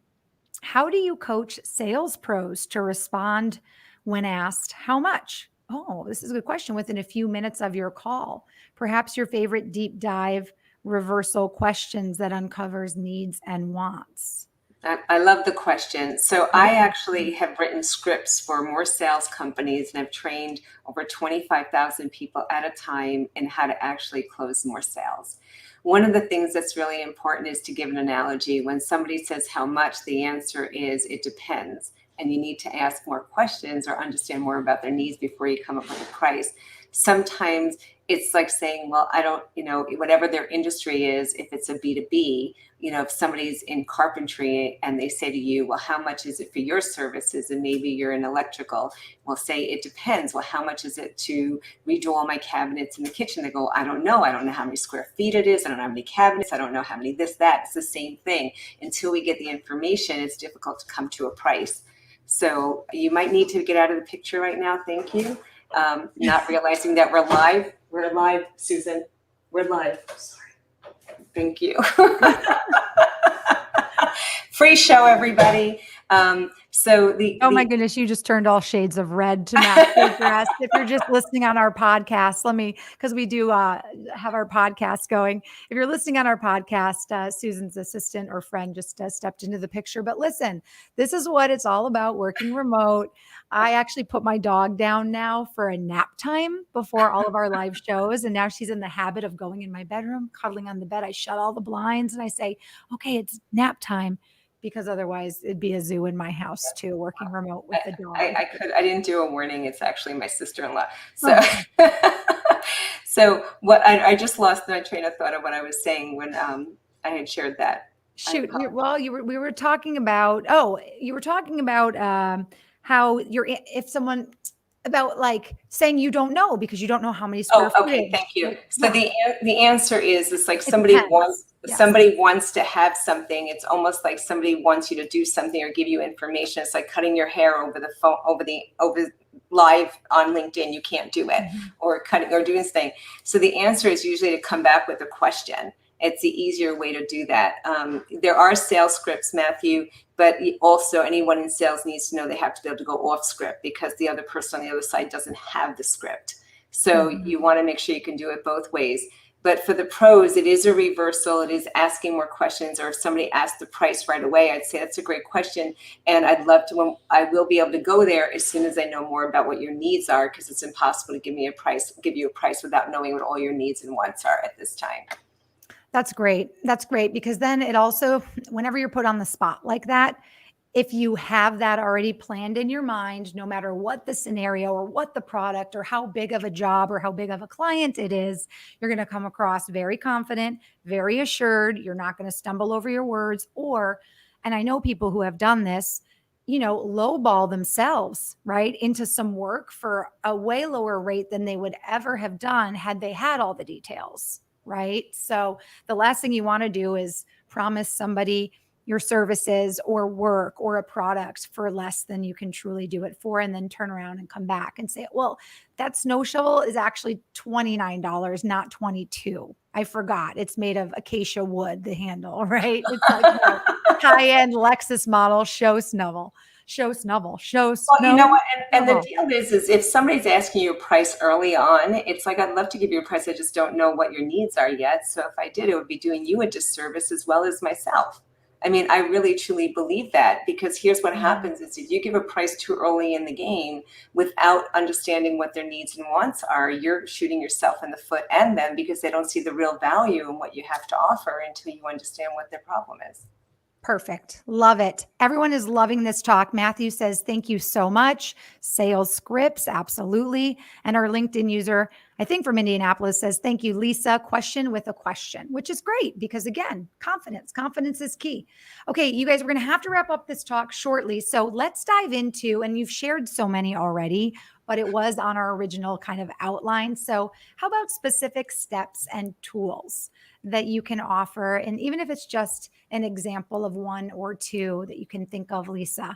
How do you coach sales pros to respond when asked how much? Oh, this is a good question. Within a few minutes of your call, perhaps your favorite deep dive reversal questions that uncovers needs and wants. I love the question. So I actually have written scripts for more sales companies and have trained over 25,000 people at a time in how to actually close more sales. One of the things that's really important is to give an analogy. When somebody says how much, the answer is it depends. And you need to ask more questions or understand more about their needs before you come up with a price. Sometimes it's like saying, well, I don't, whatever their industry is, if it's a B2B, if somebody's in carpentry and they say to you, well, how much is it for your services? And maybe you're in electrical. Well, say it depends. Well, how much is it to redo all my cabinets in the kitchen? They go, I don't know. I don't know how many square feet it is. I don't know how many cabinets. I don't know how many this, that. It's the same thing. Until we get the information, it's difficult to come to a price. So you might need to get out of the picture right now. Thank you. Not realizing that we're live. We're live, Susan. We're live. Sorry. Thank you. Free show, everybody. Oh my goodness, you just turned all shades of red to match your dress. If you're just listening on our podcast, because we do have our podcast going. If you're listening on our podcast, Susan's assistant or friend just stepped into the picture. But listen, this is what it's all about, working remote. I actually put my dog down now for a nap time before all of our live shows. And now she's in the habit of going in my bedroom, cuddling on the bed. I shut all the blinds and I say, okay, it's nap time. Because otherwise it'd be a zoo in my house too, working remote with the dog. I didn't do a warning. It's actually my sister-in-law. So, so what I just lost my train of thought of what I was saying when I had shared that. Shoot. We were talking about, how if someone about like saying you don't know because you don't know how many square feet. Okay, thank you. So the answer is it's like somebody wants to have something. It's almost like somebody wants you to do something or give you information. It's like cutting your hair over the phone, over live on LinkedIn. You can't do it, or cutting or doing something. So the answer is usually to come back with a question. It's the easier way to do that. There are sales scripts, Matthew, but also anyone in sales needs to know they have to be able to go off script because the other person on the other side doesn't have the script. So you want to make sure you can do it both ways. But for the pros, it is a reversal. It is asking more questions. Or if somebody asks the price right away, I'd say that's a great question. And I'd love to, I will be able to go there as soon as I know more about what your needs are, because it's impossible to give you a price without knowing what all your needs and wants are at this time. That's great. That's great, because then it also, whenever you're put on the spot like that, if you have that already planned in your mind, no matter what the scenario or what the product or how big of a job or how big of a client it is, you're going to come across very confident, very assured. You're not going to stumble over your words and I know people who have done this, lowball themselves, right, into some work for a way lower rate than they would ever have done had they had all the details. Right. So the last thing you want to do is promise somebody your services or work or a product for less than you can truly do it for, and then turn around and come back and say, well, that snow shovel is actually $29, not $22. I forgot. It's made of acacia wood, the handle, right? It's like a high-end Lexus model show snovel. Well, you know what? And the deal is if somebody's asking you a price early on, it's like, I'd love to give you a price. I just don't know what your needs are yet. So if I did, it would be doing you a disservice as well as myself. I mean, I really, truly believe that, because here's what happens is if you give a price too early in the game without understanding what their needs and wants are, you're shooting yourself in the foot and them, because they don't see the real value in what you have to offer until you understand what their problem is. Perfect. Love it. Everyone is loving this talk. Matthew says, thank you so much. Sales scripts. Absolutely. And our LinkedIn user, I think from Indianapolis, says, thank you, Lisa. Question with a question, which is great because, again, confidence is key. Okay, you guys, we're going to have to wrap up this talk shortly. So let's dive into, and you've shared so many already, but it was on our original kind of outline. So how about specific steps and tools that you can offer? And even if it's just an example of one or two that you can think of, Lisa,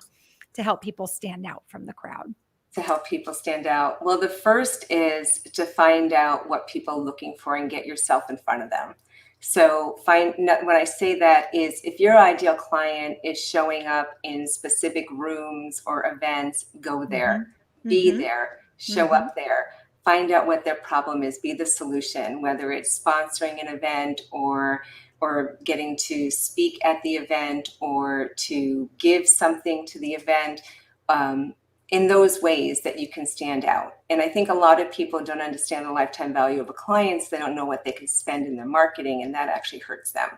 to help people stand out from the crowd. To help people stand out. Well, the first is to find out what people are looking for and get yourself in front of them. So when I say that is, if your ideal client is showing up in specific rooms or events, go there, be there, show up there, find out what their problem is, be the solution, whether it's sponsoring an event or getting to speak at the event or to give something to the event, in those ways that you can stand out. And I think a lot of people don't understand the lifetime value of a client. So they don't know what they can spend in their marketing, and that actually hurts them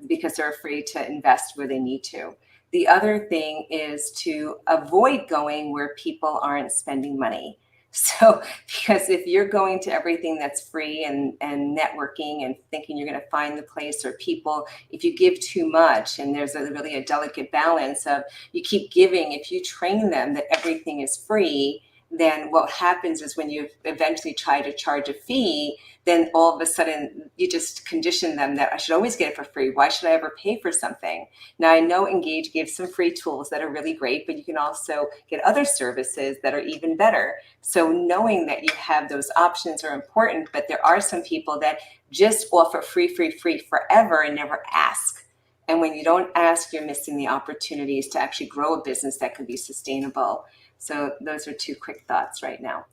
because they're afraid to invest where they need to. The other thing is to avoid going where people aren't spending money. So, because if you're going to everything that's free and networking and thinking you're going to find the place or people, if you give too much, and there's really a delicate balance of you keep giving, if you train them that everything is free, then what happens is when you eventually try to charge a fee, then all of a sudden you just condition them that I should always get it for free. Why should I ever pay for something? Now, I know Engage gives some free tools that are really great, but you can also get other services that are even better. So knowing that you have those options are important, but there are some people that just offer free forever and never ask. And when you don't ask, you're missing the opportunities to actually grow a business that can be sustainable. So those are two quick thoughts right now.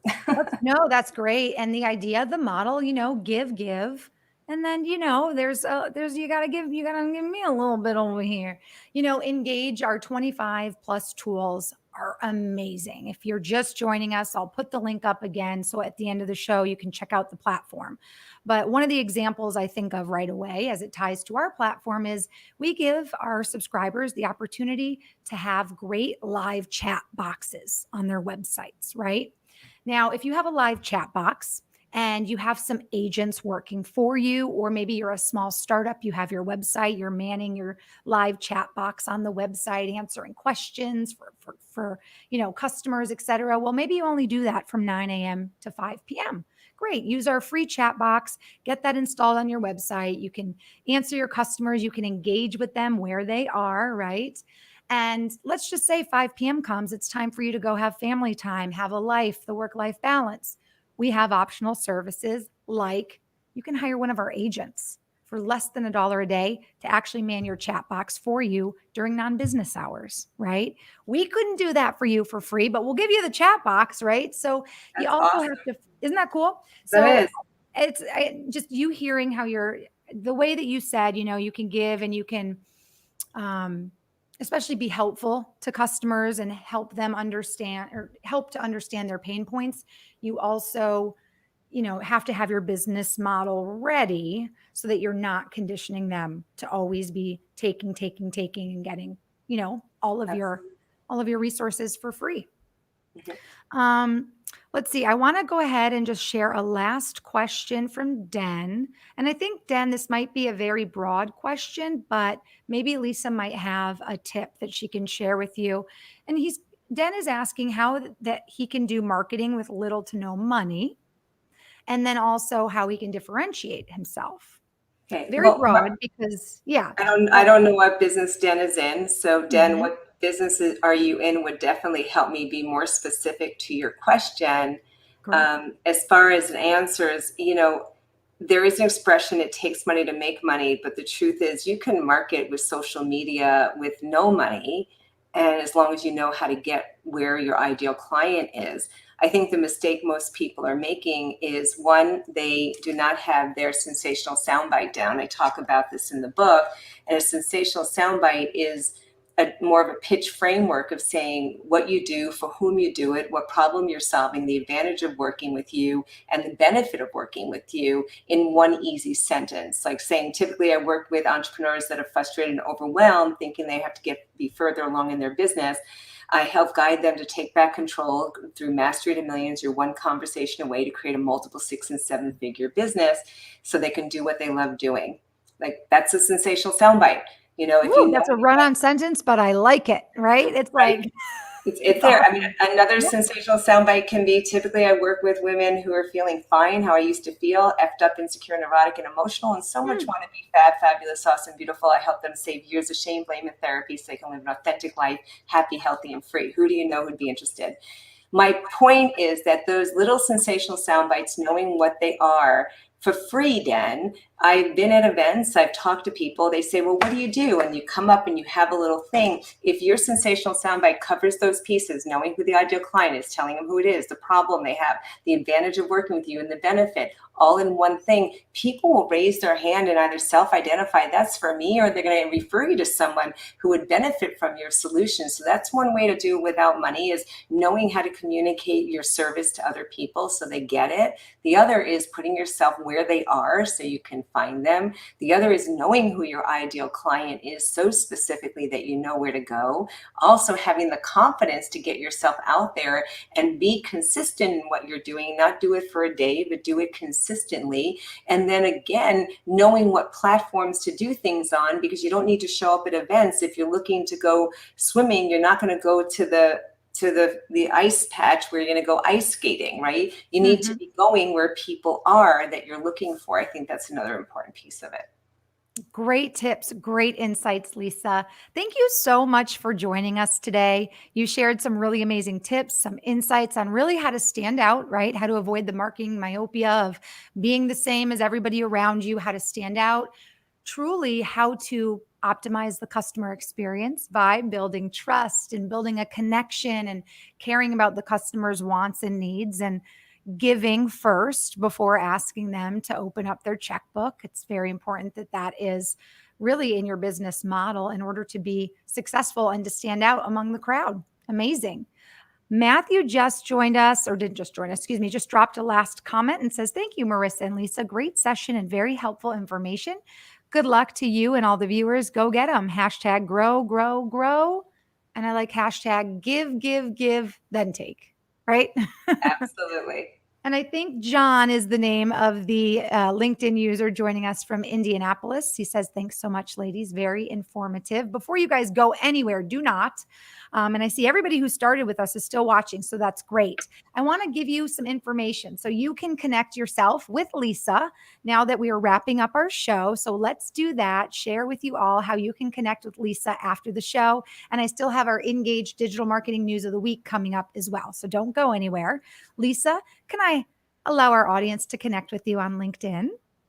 No, that's great. And the idea of the model, give. And then, you gotta give me a little bit over here. Engage. Our 25 plus tools are amazing. If you're just joining us, I'll put the link up again. So at the end of the show, you can check out the platform. But one of the examples I think of right away as it ties to our platform is we give our subscribers the opportunity to have great live chat boxes on their websites, right? Now, if you have a live chat box and you have some agents working for you, or maybe you're a small startup, you have your website, you're manning your live chat box on the website, answering questions for customers, et cetera. Well, maybe you only do that from 9 a.m. to 5 p.m. Great. Use our free chat box, get that installed on your website. You can answer your customers, you can engage with them where they are, right? And let's just say 5 p.m. comes, it's time for you to go have family time, have a life, the work life balance. We have optional services like you can hire one of our agents for less than $1 a day to actually man your chat box for you during non-business hours, right? We couldn't do that for you for free, but we'll give you the chat box, right? So you That's also awesome. have to, isn't that cool? That So is. just you hearing how the way that you said, you can give and you can, um, especially be helpful to customers and help them understand or help to understand their pain points. You also, have to have your business model ready so that you're not conditioning them to always be taking and getting, all of your Absolutely. resources for free. Mhm. Um, let's see. I want to go ahead and just share a last question from Den. And I think, Den, this might be a very broad question, but maybe Lisa might have a tip that she can share with you. And Den is asking how that he can do marketing with little to no money, and then also how he can differentiate himself. Okay. Very Well, broad because, yeah. I don't know what business Den is in. So Den, Mhm. what businesses are you in would definitely help me be more specific to your question. Great. As far as answers, there is an expression, it takes money to make money, but the truth is you can market with social media with no money. And as long as you know how to get where your ideal client is. I think the mistake most people are making is one, they do not have their sensational soundbite down. I talk about this in the book. And a sensational soundbite is more of a pitch framework of saying what you do, for whom you do it, what problem you're solving, the advantage of working with you, and the benefit of working with you in one easy sentence. Like saying, typically I work with entrepreneurs that are frustrated and overwhelmed, thinking they have to be further along in their business. I help guide them to take back control through Mastery to Millions. You're one conversation away to create a multiple 6 and 7 figure business so they can do what they love doing. Like that's a sensational soundbite. If Woo, you know, that's a run-on sentence, but I like it, right? It's right? like, It's it's there. I mean, awesome. another Yeah. sensational soundbite can be typically I work with women who are feeling fine, how I used to feel, effed up, insecure, neurotic, and emotional, and so much Hmm. want to be fab, fabulous, awesome, beautiful. I help them save years of shame, blame, and therapy so they can live an authentic life, happy, healthy, and free. Who do you know who'd be interested? My point is that those little sensational sound bites, knowing what they are for free, Den, I've been at events, I've talked to people, they say, well, what do you do? And you come up and you have a little thing. If your sensational soundbite covers those pieces, knowing who the ideal client is, telling them who it is, the problem they have, the advantage of working with you, and the benefit, all in one thing, people will raise their hand and either self-identify, that's for me, or they're going to refer you to someone who would benefit from your solution. So that's one way to do it without money, is knowing how to communicate your service to other people so they get it. The other is putting yourself where they are so you can find them. The other is knowing who your ideal client is so specifically that you know where to go. Also having the confidence to get yourself out there and be consistent in what you're doing, not do it for a day, but do it consistently. And then again, knowing what platforms to do things on, because you don't need to show up at events. If you're looking to go swimming, you're not going to go to the ice patch where you're going to go ice skating, right? You need to Mhm. be going where people are that you're looking for. I think that's another important piece of it. Great tips, great insights, Lisa. Thank you so much for joining us today. You shared some really amazing tips, some insights on really how to stand out, right? How to avoid the marketing myopia of being the same as everybody around you, how to stand out, truly how to optimize the customer experience by building trust and building a connection and caring about the customer's wants and needs and giving first before asking them to open up their checkbook. It's very important that that is really in your business model in order to be successful and to stand out among the crowd. Amazing. Matthew just joined us, or didn't just join us, excuse me, just dropped a last comment and says, "Thank you, Marissa and Lisa. Great session and very helpful information. Good luck to you and all the viewers. Go get them. Hashtag grow, grow, grow." And I like hashtag give, give, give, then take, right? Absolutely. And I think John is the name of the LinkedIn user joining us from Indianapolis. He says, "Thanks so much, ladies. Very informative." Before you guys go anywhere, do not. And I see everybody who started with us is still watching, so that's great. I want to give you some information so you can connect yourself with Lisa now that we are wrapping up our show. So let's do that. Share with you all how you can connect with Lisa after the show. And I still have our Engage Digital Marketing News of the Week coming up as well. So don't go anywhere. Lisa, can I allow our audience to connect with you on LinkedIn?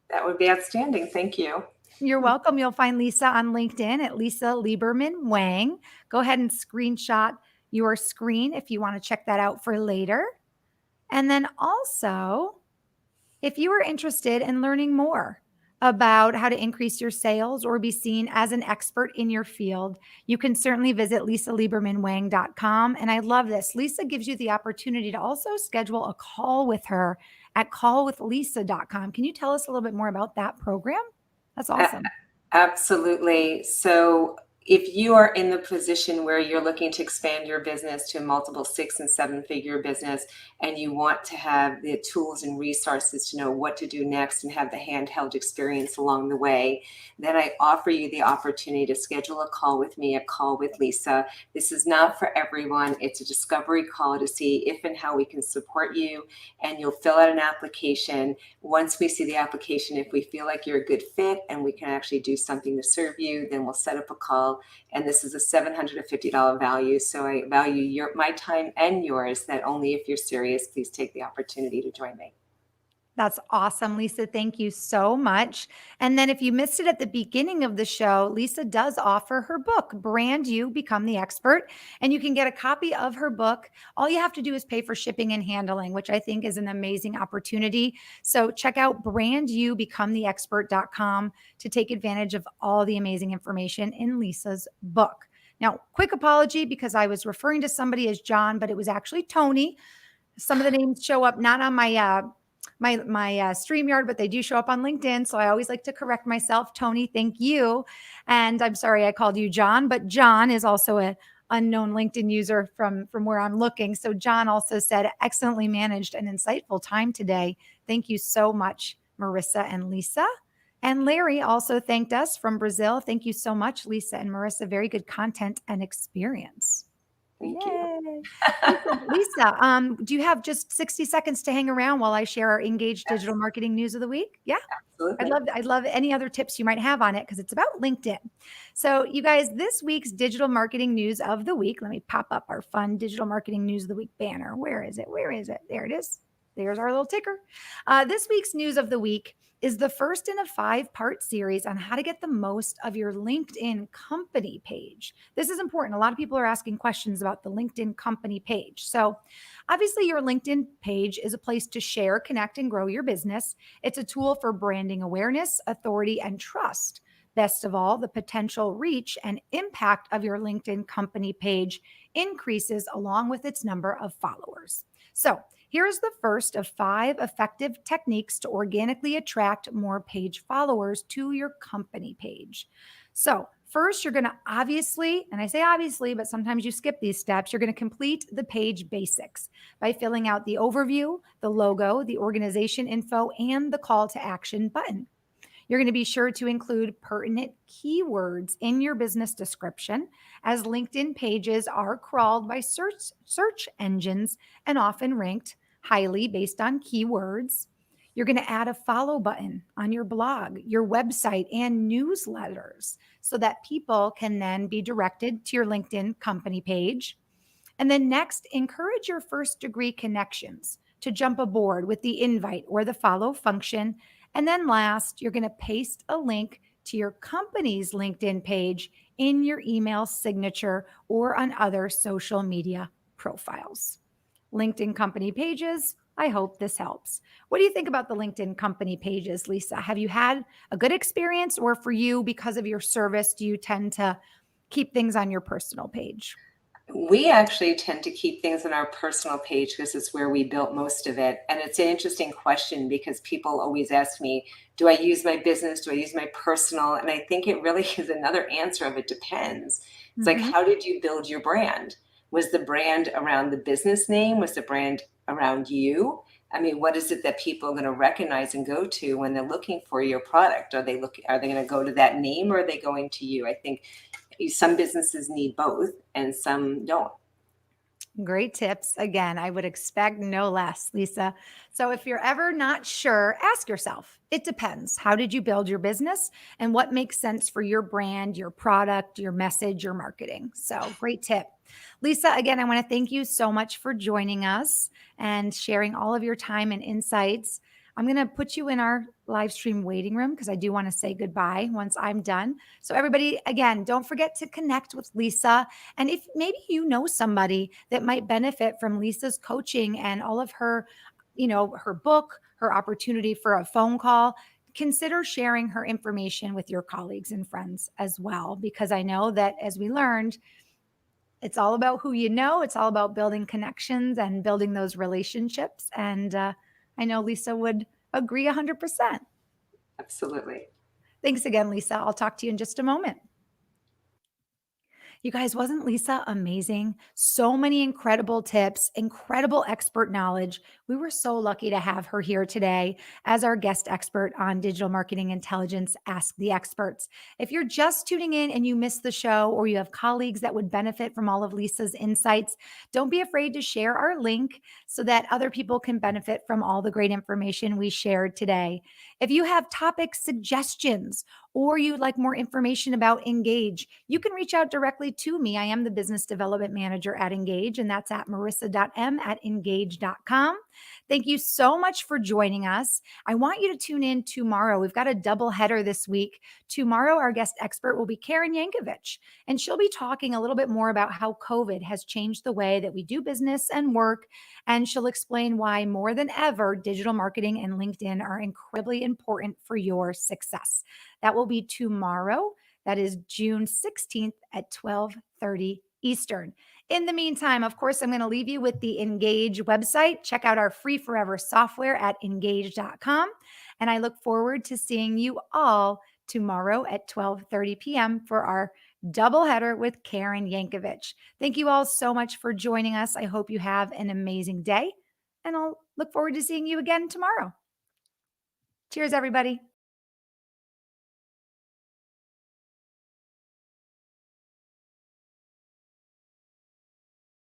That would be outstanding. Thank you. You're welcome. You'll find Lisa on LinkedIn at Lisa Lieberman Wang. Go ahead and screenshot your screen if you want to check that out for later. And then also, if you are interested in learning more about how to increase your sales or be seen as an expert in your field, you can certainly visit lisaliebermanwang.com. And I love this. Lisa gives you the opportunity to also schedule a call with her at callwithlisa.com. Can you tell us a little bit more about that program? That's awesome. Absolutely. So if you are in the position where you're looking to expand your business to a multiple 6 and 7 figure business, and you want to have the tools and resources to know what to do next and have the handheld experience along the way, then I offer you the opportunity to schedule a call with me, a call with Lisa. This is not for everyone. It's a discovery call to see if and how we can support you. And you'll fill out an application. Once we see the application, if we feel like you're a good fit and we can actually do something to serve you, then we'll set up a call. And this is a $750 value. So I value my time and yours, that only if you're serious, please take the opportunity to join me. That's awesome, Lisa. Thank you so much. And then if you missed it at the beginning of the show, Lisa does offer her book, Brand You, Become the Expert. And you can get a copy of her book. All you have to do is pay for shipping and handling, which I think is an amazing opportunity. So check out brandyoubecometheexpert.com to take advantage of all the amazing information in Lisa's book. Now, quick apology because I was referring to somebody as John, but it was actually Tony. Some of the names show up not on my StreamYard, but they do show up on LinkedIn. So I always like to correct myself. Tony, thank you. And I'm sorry I called you John, but John is also an unknown LinkedIn user from where I'm looking. So John also said, "Excellently managed and insightful time today. Thank you so much, Marissa and Lisa." And Larry also thanked us from Brazil. Thank you so much, Lisa and Marissa. Very good content and experience. Thank Yay. you. Lisa, do you have just 60 seconds to hang around while I share our Engage Digital Marketing News of the Week? Yeah. Absolutely. I'd love any other tips you might have on it because it's about LinkedIn. So you guys, this week's digital marketing news of the week, let me pop up our fun digital marketing news of the week banner. Where is it? Where is it? There it is. There's our little ticker. This week's news of the week is the first in a 5-part series on how to get the most of your LinkedIn company page. This is important. A lot of people are asking questions about the LinkedIn company page. So obviously your LinkedIn page is a place to share, connect, and grow your business. It's a tool for branding awareness, authority, and trust. Best of all, the potential reach and impact of your LinkedIn company page increases along with its number of followers. So here's the first of 5 effective techniques to organically attract more page followers to your company page. So first, you're going to obviously, and I say obviously, but sometimes you skip these steps, you're going to complete the page basics by filling out the overview, the logo, the organization info, and the call to action button. You're going to be sure to include pertinent keywords in your business description, as LinkedIn pages are crawled by search engines and often ranked highly based on keywords. You're going to add a follow button on your blog, your website, and newsletters so that people can then be directed to your LinkedIn company page. And then next, encourage your first degree connections to jump aboard with the invite or the follow function. And then last, you're going to paste a link to your company's LinkedIn page in your email signature or on other social media profiles. LinkedIn company pages. I hope this helps. What do you think about the LinkedIn company pages, Lisa? Have you had a good experience, or for you, because of your service, do you tend to keep things on your personal page? We actually tend to keep things on our personal page because it's where we built most of it. And it's an interesting question because people always ask me, do I use my business? Do I use my personal? And I think it really is another answer of it depends. It's like, Mhm. how did you build your brand? Was the brand around the business name? Was the brand around you? I mean, what is it that people are going to recognize and go to when they're looking for your product? Are they going to go to that name, or are they going to you? I think some businesses need both and some don't. Great tips. Again, I would expect no less, Lisa. So if you're ever not sure, ask yourself. It depends. How did you build your business and what makes sense for your brand, your product, your message, your marketing? So great tip. Lisa, again, I want to thank you so much for joining us and sharing all of your time and insights. I'm going to put you in our live stream waiting room because I do want to say goodbye once I'm done. So, everybody, again, don't forget to connect with Lisa. And if maybe you know somebody that might benefit from Lisa's coaching and all of her, her book, her opportunity for a phone call, consider sharing her information with your colleagues and friends as well. Because I know that, as we learned, it's all about who you know. It's all about building connections and building those relationships. And I know Lisa would agree 100%. Absolutely. Thanks again, Lisa. I'll talk to you in just a moment. You guys, wasn't Lisa amazing? So many incredible tips, incredible expert knowledge. We were so lucky to have her here today as our guest expert on digital marketing intelligence. Ask the experts. If you're just tuning in and you missed the show, or you have colleagues that would benefit from all of Lisa's insights, don't be afraid to share our link so that other people can benefit from all the great information we shared today. If you have topic suggestions, or you'd like more information about Engage, you can reach out directly to me. I am the business development manager at Engage, and that's at marissa.m@engage.com. Thank you so much for joining us. I want you to tune in tomorrow. We've got a double header this week. Tomorrow, our guest expert will be Karen Yankovich, and she'll be talking a little bit more about how COVID has changed the way that we do business and work. And she'll explain why, more than ever, digital marketing and LinkedIn are incredibly important for your success. That will be tomorrow. That is June 16th at 12:30 Eastern. In the meantime, of course, I'm going to leave you with the Engage website. Check out our free forever software at engage.com. And I look forward to seeing you all tomorrow at 12:30 p.m. for our double header with Karen Yankovich. Thank you all so much for joining us. I hope you have an amazing day, and I'll look forward to seeing you again tomorrow. Cheers, everybody.